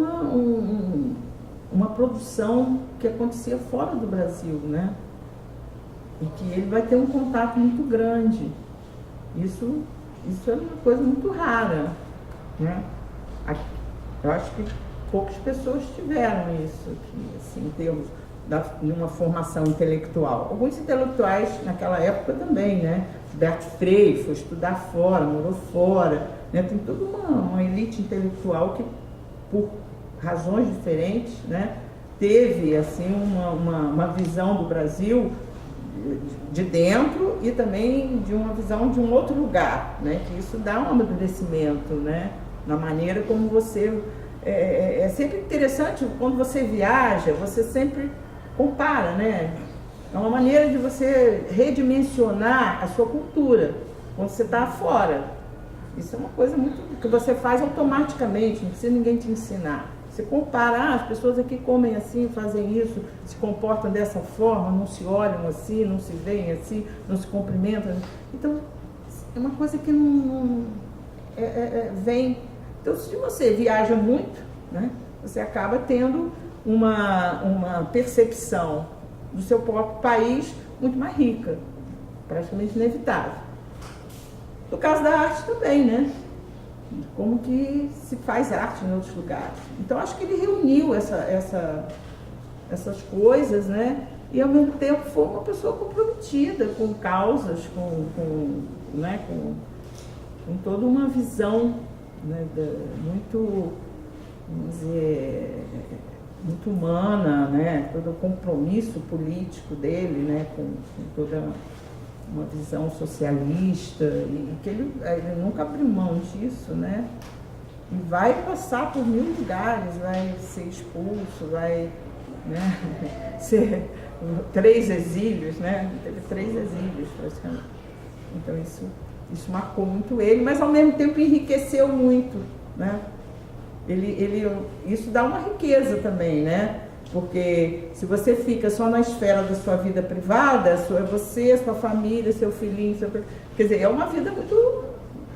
uma produção que acontecia fora do Brasil, né? e que ele vai ter um contato muito grande. Isso é uma coisa muito rara, né? Eu acho que poucas pessoas tiveram isso aqui, assim, em termos de uma formação intelectual. Alguns intelectuais naquela época também, né? Gilberto Freire foi estudar fora, morou fora, né? Tem toda uma elite intelectual que, por razões diferentes, né, teve assim uma visão do Brasil de dentro e também de uma visão de um outro lugar, né? Que isso dá um amadurecimento, né? Na maneira como você... É sempre interessante, quando você viaja, você sempre compara, né? É uma maneira de você redimensionar a sua cultura quando você está fora. Isso é uma coisa muito que você faz automaticamente, não precisa ninguém te ensinar. Você compara, as pessoas aqui comem assim, fazem isso, se comportam dessa forma, não se olham assim, não se veem assim, não se cumprimentam. Então, é uma coisa que não vem. Então, se você viaja muito, né, você acaba tendo uma percepção do seu próprio país muito mais rica, praticamente inevitável. No caso da arte também, né? Como que se faz arte em outros lugares. Então, acho que ele reuniu essas coisas, né? E, ao mesmo tempo, foi uma pessoa comprometida com causas, com toda uma visão, né, muito, vamos dizer, muito humana, né? Todo o compromisso político dele, né? Com toda uma visão socialista, e que ele nunca abriu mão disso, né? E vai passar por 1000 lugares, vai ser expulso, vai, né, ser 3 exílios, né? Teve 3 exílios, praticamente. Então isso marcou muito ele, mas ao mesmo tempo enriqueceu muito, né? Isso dá uma riqueza também, né? Porque se você fica só na esfera da sua vida privada, é você, sua família, seu filhinho, quer dizer, é uma vida muito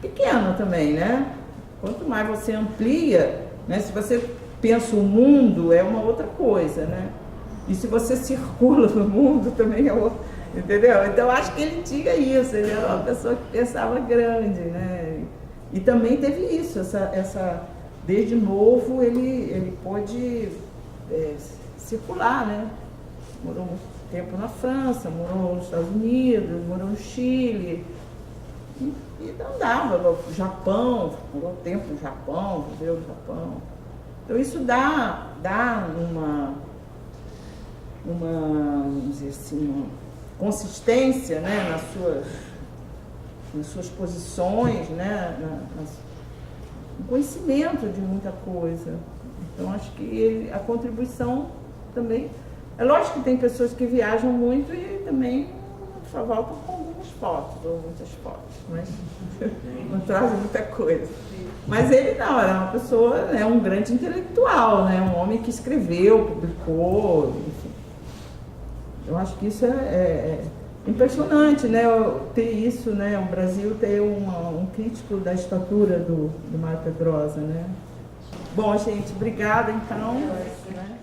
pequena também, né? Quanto mais você amplia, né? Se você pensa o mundo, é uma outra coisa, né? E se você circula no mundo, também é outra, entendeu? Então, acho que ele tinha isso, ele era uma pessoa que pensava grande, né? E também teve isso, desde novo ele pôde circular, né? Morou muito tempo na França, morou nos Estados Unidos, morou no Chile, e andava no Japão, morou tempo no Japão, viveu no Japão. Então isso dá vamos dizer assim, uma consistência, né, nas suas posições, né, no conhecimento de muita coisa. Então, acho que a contribuição também... É lógico que tem pessoas que viajam muito e também só voltam com algumas fotos, ou muitas fotos, mas não trazem muita coisa. Mas ele não, era uma pessoa, né, um grande intelectual, né, um homem que escreveu, publicou, enfim. Eu acho que isso é impressionante, né, ter isso, né, o Brasil ter um crítico da estatura do Mário Pedrosa, né. Bom, gente, obrigada, então. Né?